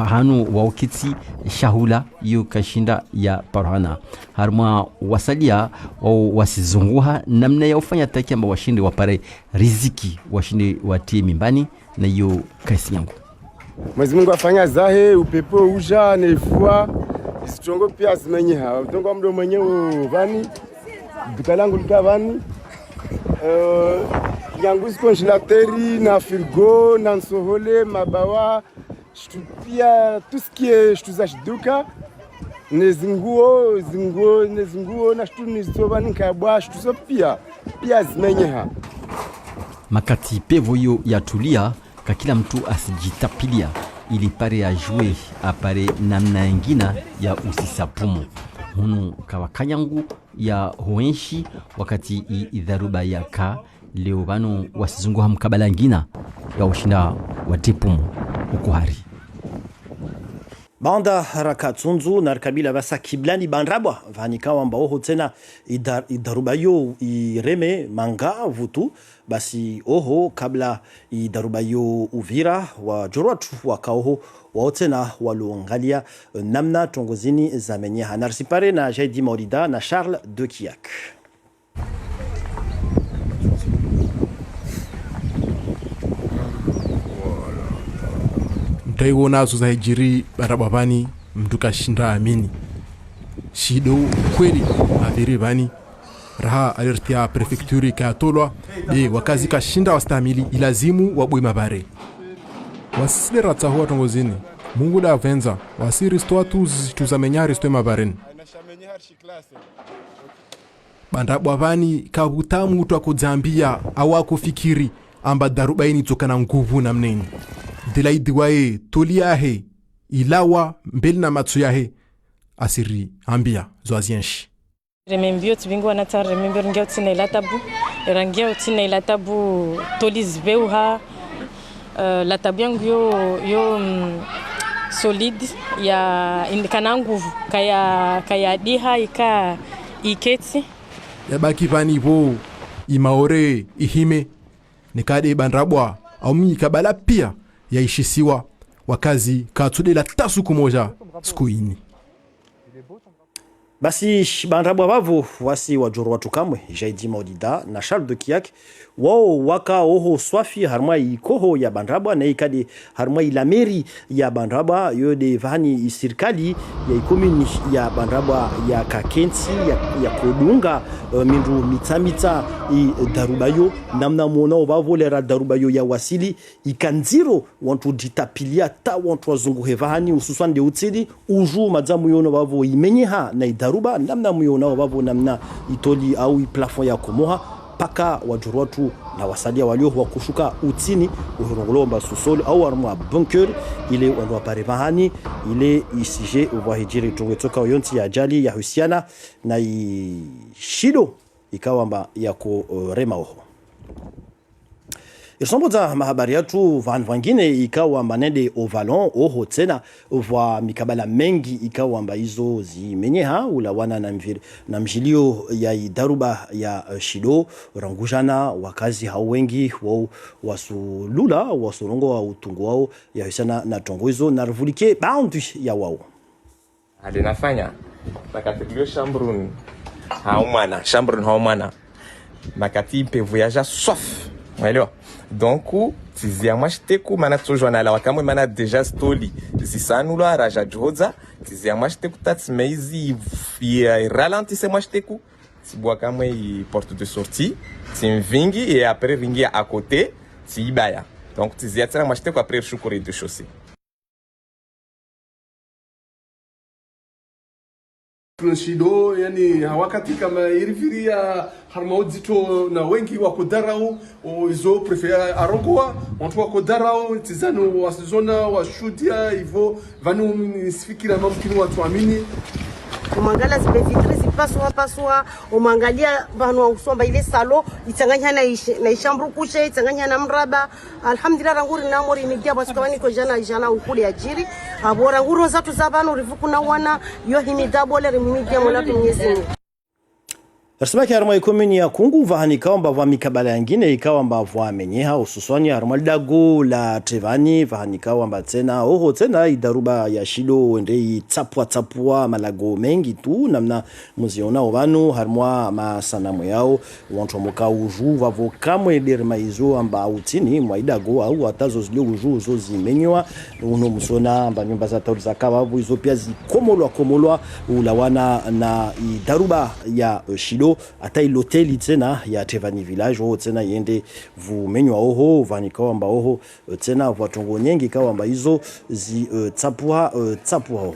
hanu waketi shahula yu kashinda ya parhana haruma wasalia wao wasizunguha namna ya ufanya taki amba washinde wapare riziki washinde watie mimbani na hiyo kasi yangu. Mwenyezi Mungu afanya zahe upepo uja nevua isitongo pia zimenye hawa utongo mdo mwenyewe vani duka langu lika vani yangu konjelateri na frigo na nsohole mabawa pia tout ce qui est shtuza duka nezinguo na shtu nizovani kabwa shtuzo pia zimenye hawa makati pevo yo ya tulia ka kila mtu asijitapilia ili pare ajue apare namna ingina ya usisapumu hunu kawakanyangu ya huenshi wakati idharuba ya ka leo bano wasizunguha mkabala ngina ya ushinda watipumu ukuhari banda haraka Tsunzu na kabila basa kiblani bandrabwa vanika wamba oho tena idarubayo ireme manga vutu basi oho kabla idarubayo uvira wa jorwatu wakaoho wao tena waluangalia namna tongozini za menyeha narsipare na Jaidi Maurida na Charles de Kiak. Mtaiwo nazo za hijiri barababani mduka shinda amini shido kweli aviri bani raha alirtia prefecture katolwa de wakazi kashinda wastamili ilazimu wabwe mabare wasile ratsaho tongozini Mungu la venza wasiri stoa tuzamenyari stoa mabaren banda bwabani kabutamu twakudzambia awakufikiri amba darubaini tokana nguvu na mneni dilaidi wae toliahe ilawa mbeli na matsu yahe asiri ambia zoazienshi Remembio tibingo anata remembio ngeo tina ilatabu rangeo tina ilatabu tolis veuha la tabu yangu yo solide ya kana nguvu kaya diha ika iketi yabaki vanivo imaore ihime nikade bandrabwa au mikabala pia yaishisiwa wakazi katudela tasu kumoja skuini. Basi bandrabwa vavo wasi wajoro watu kamwe Jaidi Maudida na Charles de Kiak wao waka oho swafi harma ikoho ya bandrabwa na ikade harma ila meri ya bandrabwa yode vani sirikali ya ikomuni ya bandrabwa ya Kakensi ya Kodunga mindu mitamita darubayo namna mona obavolera darubayo ya wasili ikanziro wantu ditapilia ta wantu wazungu hevani ususwan de utsidi uju madzamu yono bavo imenyeha na daruba namna muyona bavo namna itoli au plafond ya komoha paka wajurwatu na wasalia walio wa kushuka utini uhirongolomba susol au armwa bunker ile wanwa parevahani ile isije ubahijiri tungetoka yonti ya ajali ya husiana na shido ikawamba yako remaho. Isomboza mahabari yetu vangine ikawa manende ovalon oho tena wa mikabala mengi ikawa mba hizo zimenyeha ulawana na mjilio ya daruba ya shido rangujana wakazi hao wengi wao wasulula wasulongo wa utungu wao ya hisana na tongo hizo na revulike bound ya wao alinafanya makatilio chambrun haumana makati pe voyager sauf mwelewa. Donc, tizia mwashiteku mana tsojwana la wakamwe mana deja stoli zisanula raja joza tizia mwashiteku tatsmeizi ralentisse mwashiteku tibwa kamwe porte de sortie timvingi et après ringi à côté tibaya. Donc tizia tsana mwashiteku après shukuri de chaussée. Shido yani wakati kama irifiria harmaudito na wengi wako darao izo prefera arongoa watu wako darao tizano wasizona washudia hivyo vanu msifikira mamkini watu amini umangala zibefitri zipaswa umangalia banu usomba ile salo itanganya na ishambru kushe itanganya na mraba alhamdulillah ranguri na mori migia basi kwa niko jana ukuli ajiri abora nguru zatu zabanu rivuku na wana yo himidabole rimigia molatu mnyezi. Rasmaki harma ikomuni ya kungu vahani kawamba wa mikabala yangine ikawamba wa menyeha ususwani harma dago la trevani vahani kawamba tena oho tena idaruba ya shido wende tapua malago mengi tu namna muziona ovanu harma masanamu yao wantu moka uju vavo kamwe derma izo amba utini mwa idago au atazo zile uju zo zimenywa uno musona amba nyumba za tauri za kawabu izo pia zikomolwa ulawana na idaruba ya shido ata iloteli tena ya Tevani village oho tena yende vumenywa oho vanikawamba oho tena vatongo nyengi kawamba hizo zi tsapua oho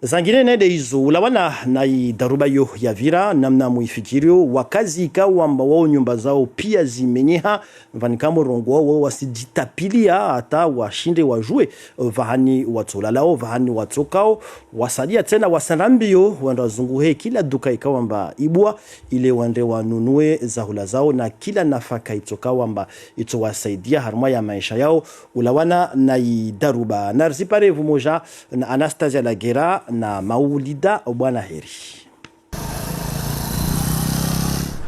zangine nede hizo ulawana na daruba yo ya vira namna muifikirio wakazi ikawamba wao nyumba zao pia zimenyeha vanikamo rongo wao wasiditapilia hata washinde wajue vahani watsolalao vahani watsokao wasadia tena wasanambio wanda zunguhe kila duka ikawamba ibwa ile wande wanunue zahula zao na kila nafaka itokawamba itowasaidia harma ya maisha yao ulawana na daruba na rzipare vumoja na Anastasia Lagera na Maulida Bwana heri.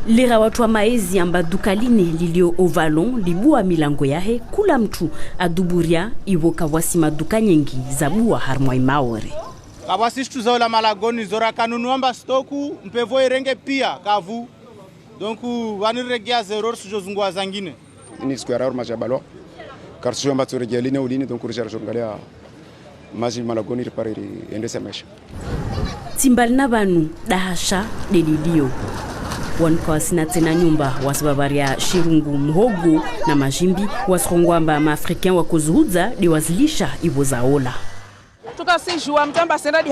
Lira watu wa maezi amba dukaline lilio ovalon libua milango yahe kula mtu aduburia iwoka wasima duka nyengi zabua harmoi maore. Kabasi shtuza la malagoni zora kanunuamba stoku mpevo irenge pia kavu. Donc waniregia zero sujozungwa zangine. Ni siku ya raro majabalo. Karsujo mba turegeline ulini donc urjara jongalia maji malagoni ripariri endesa mesha. Timbalina banu dahasha delilio. Wanka wasina tena nyumba wasibabaria shirungu mhogo na majimbi wasrongwamba maafricain wakozuhudza di wazilisha ibozaola. Tukasijua mtamba senda di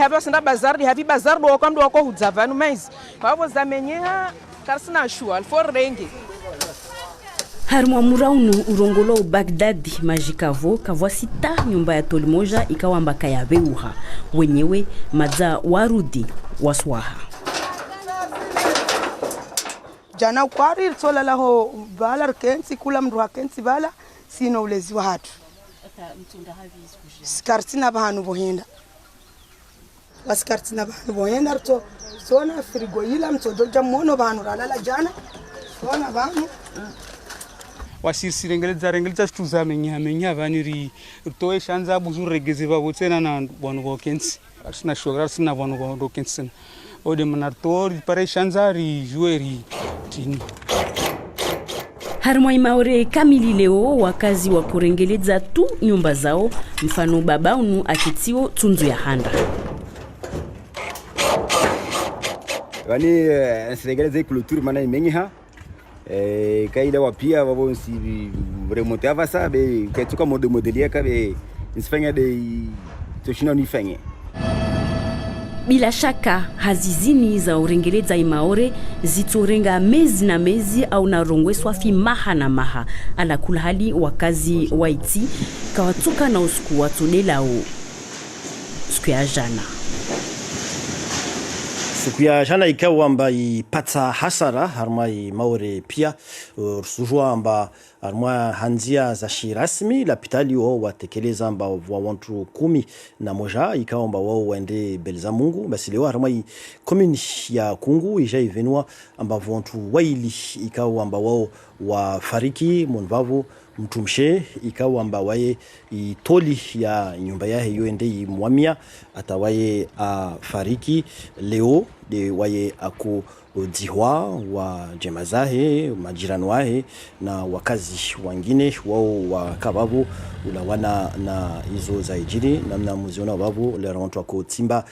havi bazar do kwamdo wako hudza vanu mais. Babo zamenyeha karsina shua alfor renge. Harmwa muraunu urongolo Baghdad majikavo kavwasita nyumba ya tolimoja ikawamba kayabeuha wenyewe madza warudi waswaha. jana kwari sola laho bala kensi kula mndu kensi bala sino ulezi wa hatu skartina bahanu bohenda waskartina bahanu bohenda to sona frigo ila mtodo jamono bahanu lala jana sona bahanu wasirsirengeleza shtuza menya vaniri toye shanza buzu regeze babotsena na bonu bokensi sina shogra sina bonu bokensi ode mnator pare shanza ri joueri tini Harmoi Maore kamili leo wakazi wa kurengeleza tu nyumba zao mfano babaunu akitio tunzu ya handa. Wani nsirengeleza kuluturi mana imenyiha kaida wapia wabo nsi remonte avasa be ketuka modelia kabe nsifanya de toshina nifanye. Bila shaka hazizini za urengeleza imaore zitorenga mezi na mezi au narongweswa fi maha na maha ala kulhali wakazi waiti kawatuka na usiku watonelao siku ya jana. Siku ya jana ikawa amba ipata hasara harmai Maore pia sujua amba harma hanzia za shirasmi lapitali wao watekeleza amba wa watu 11 ikawa amba wao waende beleza Mungu basi leo harmai commune ya Kungu ijaivenua amba watu waili ikawa amba wao wafariki monvavo mtumshe ikawa amba waye itoli ya nyumba yahe yoende imwamia atawaye fariki leo de waye ako dihwa wa jemazahe majirani wahe na wakazi wengine wao wakababu ulawana na hizo za ijiri namna muziona babu le rentwa ko timba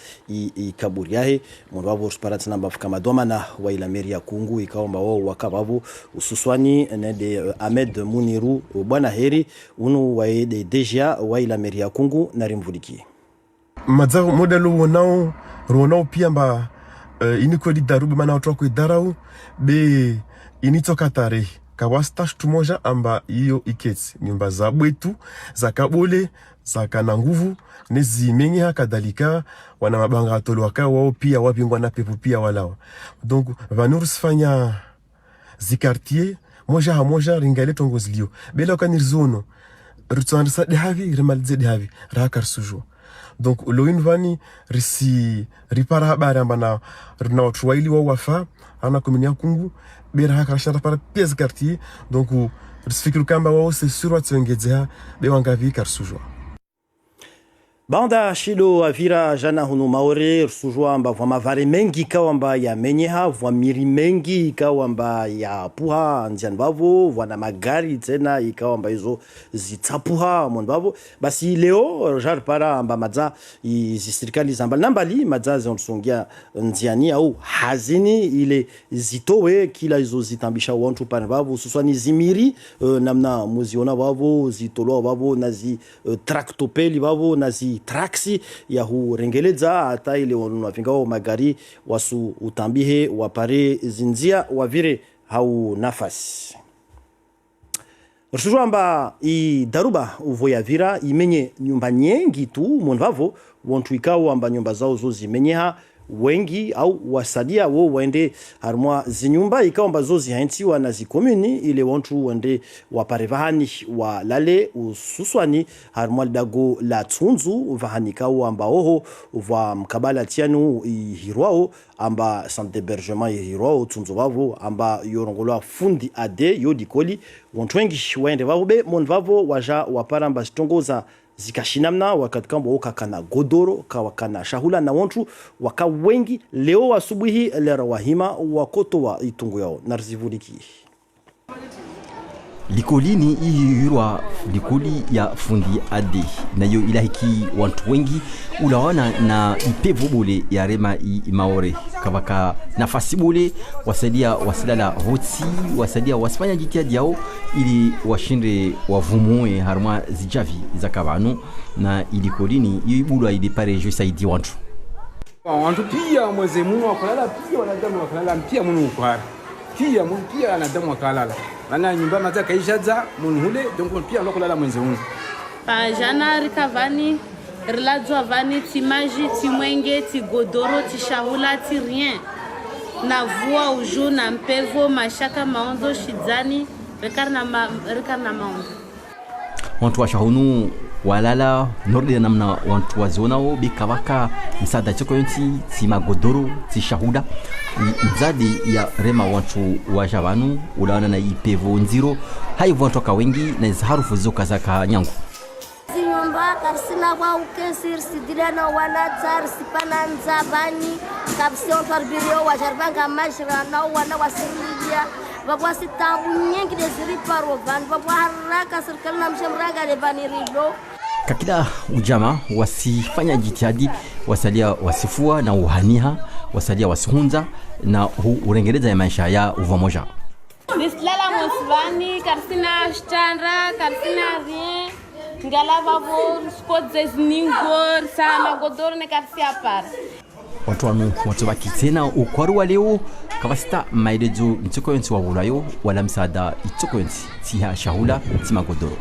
ikaburi yahe mbabu sparat namba kama domana wa ila meri ya Kungu ikaomba wao wakababu ususwani na de Ahmed Muniru bwana heri unu wa de deja wa ila meri ya Kungu na rimvuliki mazao modelo wonao pia mba iniko di darubu mana watu wako idarau be initoka tarehe kawasta tumoja amba iyo iketi nyumba za bwetu za kabole za kana nguvu nezi mengi kadhalika wana mabanga atolo waka wao pia wapingwa na pepo pia walawa donc vanurs fanya zikartier moja ringale tongozlio bela kanirzono rutsansa de havi remalze de havi rakar sujo donc loin vani risi ripara habari ambana na watu waili wa wafa ana komini Kungu bera hakashara para pièce quartier donc risifikiru kamba wao c'est sur watsengezea be wangavi karsujo Banda shilo avira jana hunu Maore sujua amba vwa mavare mengi kawa amba ya menyeha vwa miri mengi ikawa amba ya puha njian bavo vwa na magari tena ikawa amba hizo zitapuha mon bavo basi leo jar para amba madza serikali za mbali madza zonsungia njiani au hazini ile zitowe kila hizo zitambisha watu pana bavo suswani zimiri namna muziona bavo zitolo bavo na zi traktopeli bavo na zi traksi ya hurengeleza hata ile wanavingao magari wasu utambihe wapare zinzia wavire hau nafasi Rusujamba i daruba uvoya vira imenye nyumba nyengi tu monvavo wontu ikawa amba nyumba zao zo zimenyeha wengi au wasadia wo waende harmwa zinyumba ikawa amba zo zihaintiwa na zikomuni ile wontu wende waparevahani wa lale ususwani harmwa dago la tunzu vahani kawa amba oho uva mkabala tianu ihirwao amba centre d'hébergement ihirwao tunzu vavo amba yorongolwa fundi ade yodikoli wontu wengi waende vavo monvavo waja waparamba zitongoza zikashinamna wakati kamba wakakana godoro kawakana shahula na wontu waka wengi leo asubuhi lera wahima wakoto wa itungu yao narzivuliki likolini ihirwa likoli ya fundi ade nayo ilahiki wantu wengi ulawana na ipevu bole ya rema Maore kabaka nafasi bole wasadia wasilala hoti wasadia wasifanya jitihadi yao ili washinde wavumue harma zijavi za kabanu na ilikolini ibulwa idepare je saidi wantu pia mweze munu wakalala pia wanadamu wakalala pia munu kwa pia munu pia wanadamu wakalala mana nyumba maza kaishaza munu hule donc pia wakalala mwenze munu pa jana rikavani riladzwa vani timaji timwenge tigodoro tishahula ti rien na vua uju na mpevo mashaka maondo shidzani rekarna maondo. Wantu wa shahunu walala norde namna wantu wa zonao bikawaka msada choko yonti si magodoro si shahuda mzadi ya rema wantu wa shavanu ulawana na ipevo nziro haivu wantu waka wengi na harufu zoka zaka nyangu nyumba karsina kwa ukesir sidira na wanatar sipana nzabani kapsion parbirio wa jarbanga mashra na wana wasilia babwa sitambu nyingi desiri parovan babwa haraka serikali na mshemraga de banirilo kakila ujama wasifanya jitihadi wasalia wasifua na uhaniha wasalia wasihunza na urengereza ya maisha ya uvamoja bislala mosvani karsina shtandra karsina rien ngalava vor spodzes ningor sama godor ne karsia par watu wanu watu wakitena ukwaru wa leo kawasita mailezo ntoko yonsi wa ulayo wala msaada itoko yonsi siha shahula tima godoro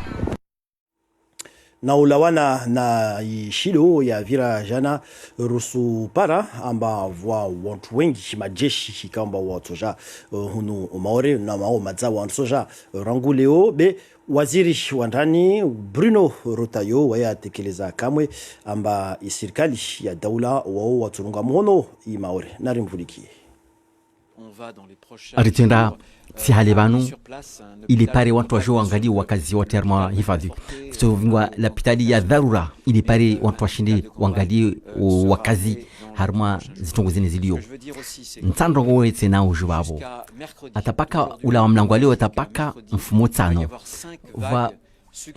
na ulawana na ishilo ya vira jana rusu para amba vwa wantu wengi majeshi hikamba watoja hunu maore na mao madza wansoja ranguleo be waziri wa ndani Bruno Rutayo waya tekeleza kamwe amba isirikali ya daula wao waturunga mhono imaore narimvulikie aritenda si halebanu ili pare watu wa joa angali wakazi wa terma hifadhi so vingwa la pitali ya dharura ili pare watu wa shinde wangali wakazi harma zitongozeni zilio ntando ngoe tena ujubabo atapaka ula wa mlango leo atapaka mfumo tano va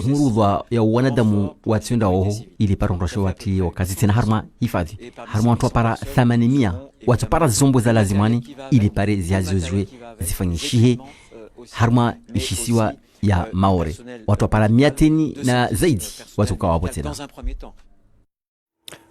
ngurudwa ya wanadamu watenda oho ili pare ndosho wati wakazi tena harma hifadhi harma watu para 800 watu para zombo za lazimani ili pare ziazozwe zifanyishihe harma ishisiwa ya maore watu para 100 na zaidi watu kawapo tena.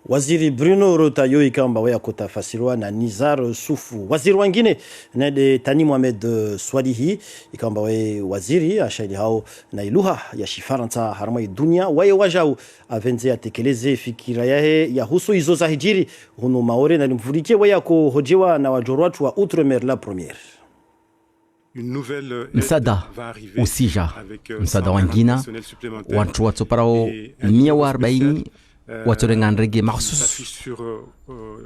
Waziri Bruno Rutayo ikamba waya kutafasiriwa na Nizar Sufu. Waziri wengine nede Tani Mohamed Swalihi ikamba wae waziri ashaili hao na iluha ya shifaransa harma dunia wae wajau avenze atekeleze fikira yahe ya husu izo za hijiri hunu maore na limfurike waya kuhojewa na wajorwatu wa Outremer la première. Msada usija msada wangina wantu watu parao 140 watorenganrege mahsus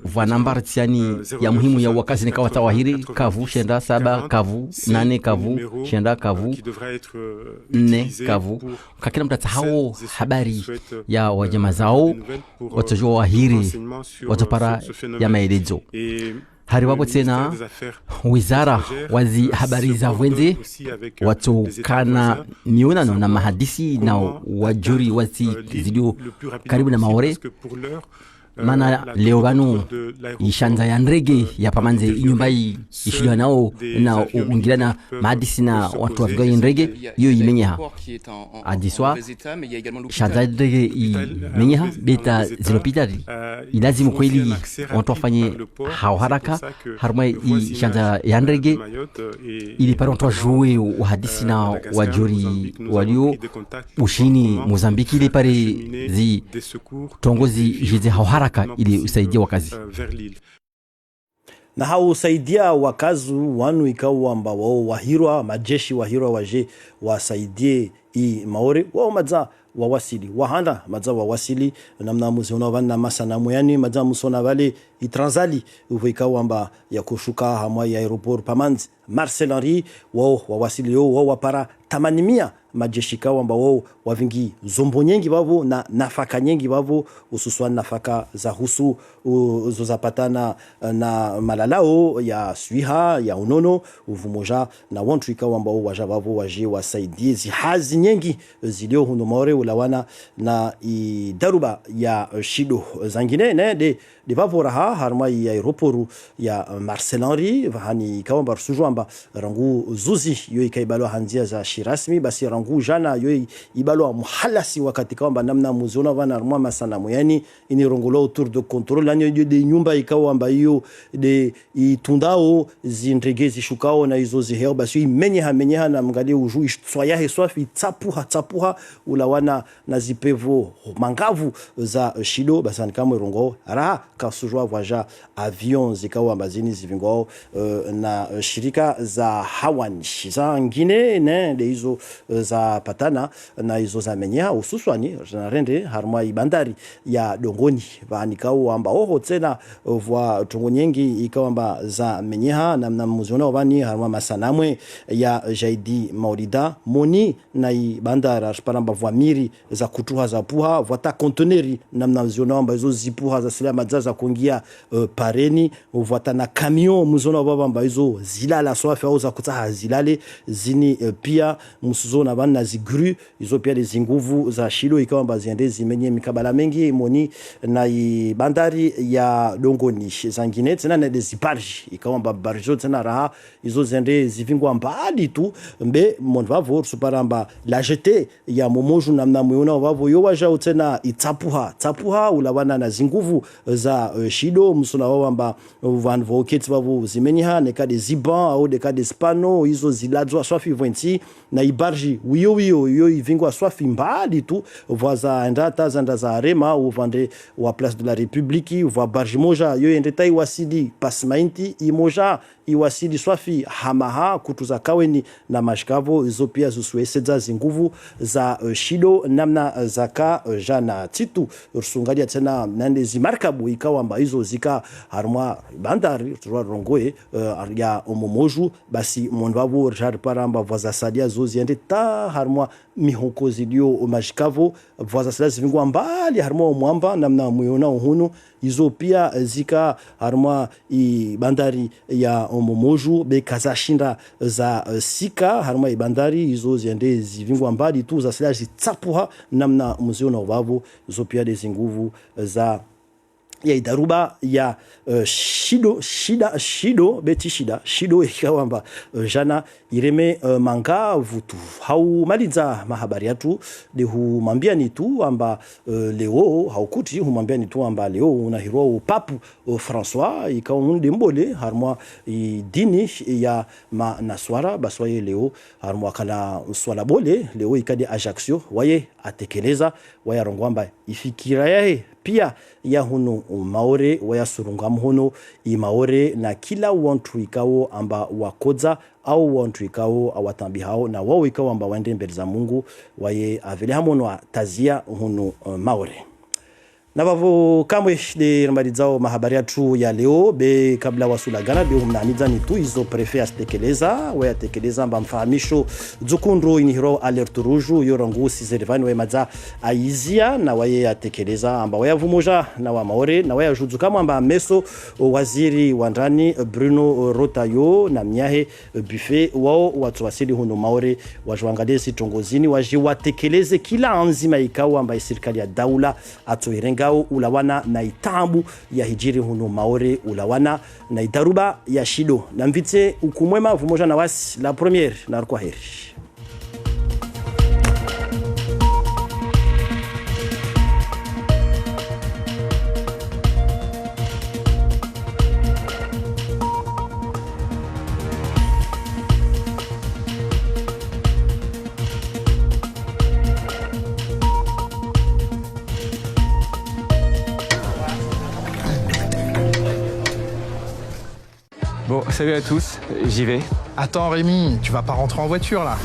vanambar tiani ya muhimu ya wakazi nikawa tawahiri kavu shenda 7 kavu 8 kavu shenda kavu 4 kavu kakila mtata hao habari ya wajama zao watojua wahiri watopara ya maelezo hari wapo tena wizara wazi habari za wenze watu kana mionano na mahadisi na wajuri wazi zilio karibu na maore mana leo banu ishanza ya ndrege ya pamanze inyumbai ishiliwa nao na ungilana mahadisi na watu wa vigayi ndrege iyo imenyeha adiswa shanza ya ndrege imenyeha beta zinopitari ilazimu kweli watu wafanye hao haraka haruma ishanza ya ndrege ili pari watu wajue uhadisi na wajuri walio ushini Mozambiki ili pari zi tongozi jize hao haraka ili usaidia wakazi na hao usaidia wakazi wanu ikawa amba wao wahirwa majeshi wahirwa waje wasaidie i maore wao madza wawasili wahanda madza wawasili namna muziona vana masanamu yani madza musona vale itransali ikawa amba ya kushuka hamwa ya aeroport pamanzi Marcel Henry wao wawasili wao wapara 800 majeshi kawa amba wao wavingi zombo nyingi wavo na nafaka nyingi wavo ususwani nafaka za husu zozapatana na malalao ya swiha ya unono uvumoja na wantu ikawa amba waja wavo waje wasaidie zihazi nyingi zilio huno maore ulawana na daruba ya shido zangine ne de vavo raha harma ya aeroporu ya Marcel Henry vahani ikawa amba sujo amba rangu zuzi yo ikaibalo hanzia za shirasmi basi rangu rangu jana yo ibalo muhalasi wakati kwamba namna muziona bana armwa masanamu yani inirongolo autour de contrôle lanyo de nyumba ikawa amba hiyo de itundao zindrege zishukao na hizo ziheo basi imenyeha na mngalie uju soya heswafi tsapuha ulawana na zipevo mangavu za shido basi kama rongo ara kasujwa vaja avion zikawa ambazini zivingwao na shirika za hawani za ngine ne de hizo za patana na hizo za menyeha hususani rende harma ibandari ya Dongoni vanikao amba oho tena vwa tongonyengi ikawa amba za menyeha na muziona wani harma masanamwe ya Jaidi Maurida moni na ibandara paramba vwa miri za kutuha za puha vata konteneri na muziona amba hizo zipuha za silama za kuingia pareni vata na kamion muziona amba hizo zilala swafi au za kutaha zilale zini pia musuzona bana zigru hizo pia de zinguvu za shido ikawa amba ziende zimenye mikabala mengi moni na bandari ya Dongoni zangine tena na zibarji ikawa amba barjo tena raha hizo zende zivingwa mbali tu mbe monvavo suparamba la jete ya momoju namna muona wavo yo waja tena itsapuha ulawana na zinguvu za shido musona wamba van voketi wavo zimenyeha neka de ziban au de de spano hizo ziladzwa swafi vwenti na ibarji wiyo yo ivingwa swafi mbali tu vaza ndata zanda za rema ou vande wa place de la République va barji moja yo endeta iwasidi pasmainti imoja iwasidi swafi hamaha kutuza kaweni na mashkavo hizo pia zusueseza zinguvu za shido namna zaka jana titu rusungalia tena nande zimarkabu ikawa amba hizo zika harmwa bandari rongoe ya omomoju basi monvavo jar paramba voza sadia zoziende ta harmwa mihonkozi dio mashkavo voza sadia zivingwa mbali harmwa mwamba namna muyona uhunu hizo pia zika harmwa bandari ya omomoju be kazashinda za sika harma ibandari hizo ziende zivingwa mbali tu za silaji zitsapuha namna muziona wavo hizo pia de zinguvu za ya idaruba ya shido ikawamba jana ireme manga vutu hau maliza mahabari yatu de humambia ni tu amba leo haukuti humambia ni tu amba leo unahirwa papu François ikaunde mbole harmwa dini ya manaswara baswaye leo harmwa kana swala bole leo ikade Ajaccio waye atekeleza waya rongwamba ifikira yae pia ya huno maore waya surunga mhono imaore na kila wantu ikao amba wakoza au wantu ikao awatambi hao na wao ikao amba waende mbele za Mungu waye avele hamono tazia huno maore na bavo kamwe de rambalizao mahabari yetu ya leo be kabla wasulagana be humnaniza ni tu hizo prefet astekeleza waya tekeleza amba mfahamisho dzukundro inihiro alert rouge yorangu sizervani we madza aizia na waye atekeleza amba waya vumoja na wa maore na waya juzu kama amba meso waziri wa ndani Bruno Rotayo na mnyahe buffet wao watu wasili huno maore wajwangalie sitongozini waji watekeleze kila anzima ikao amba serikali ya daula atoirenga ulawana na itambu ya hijiri huno maore ulawana na idaruba ya shido na mvite ukumwema vumoja na wasi la première na kwa heri. Bon, salut à tous, j'y vais. Attends Rémi, tu vas pas rentrer en voiture là?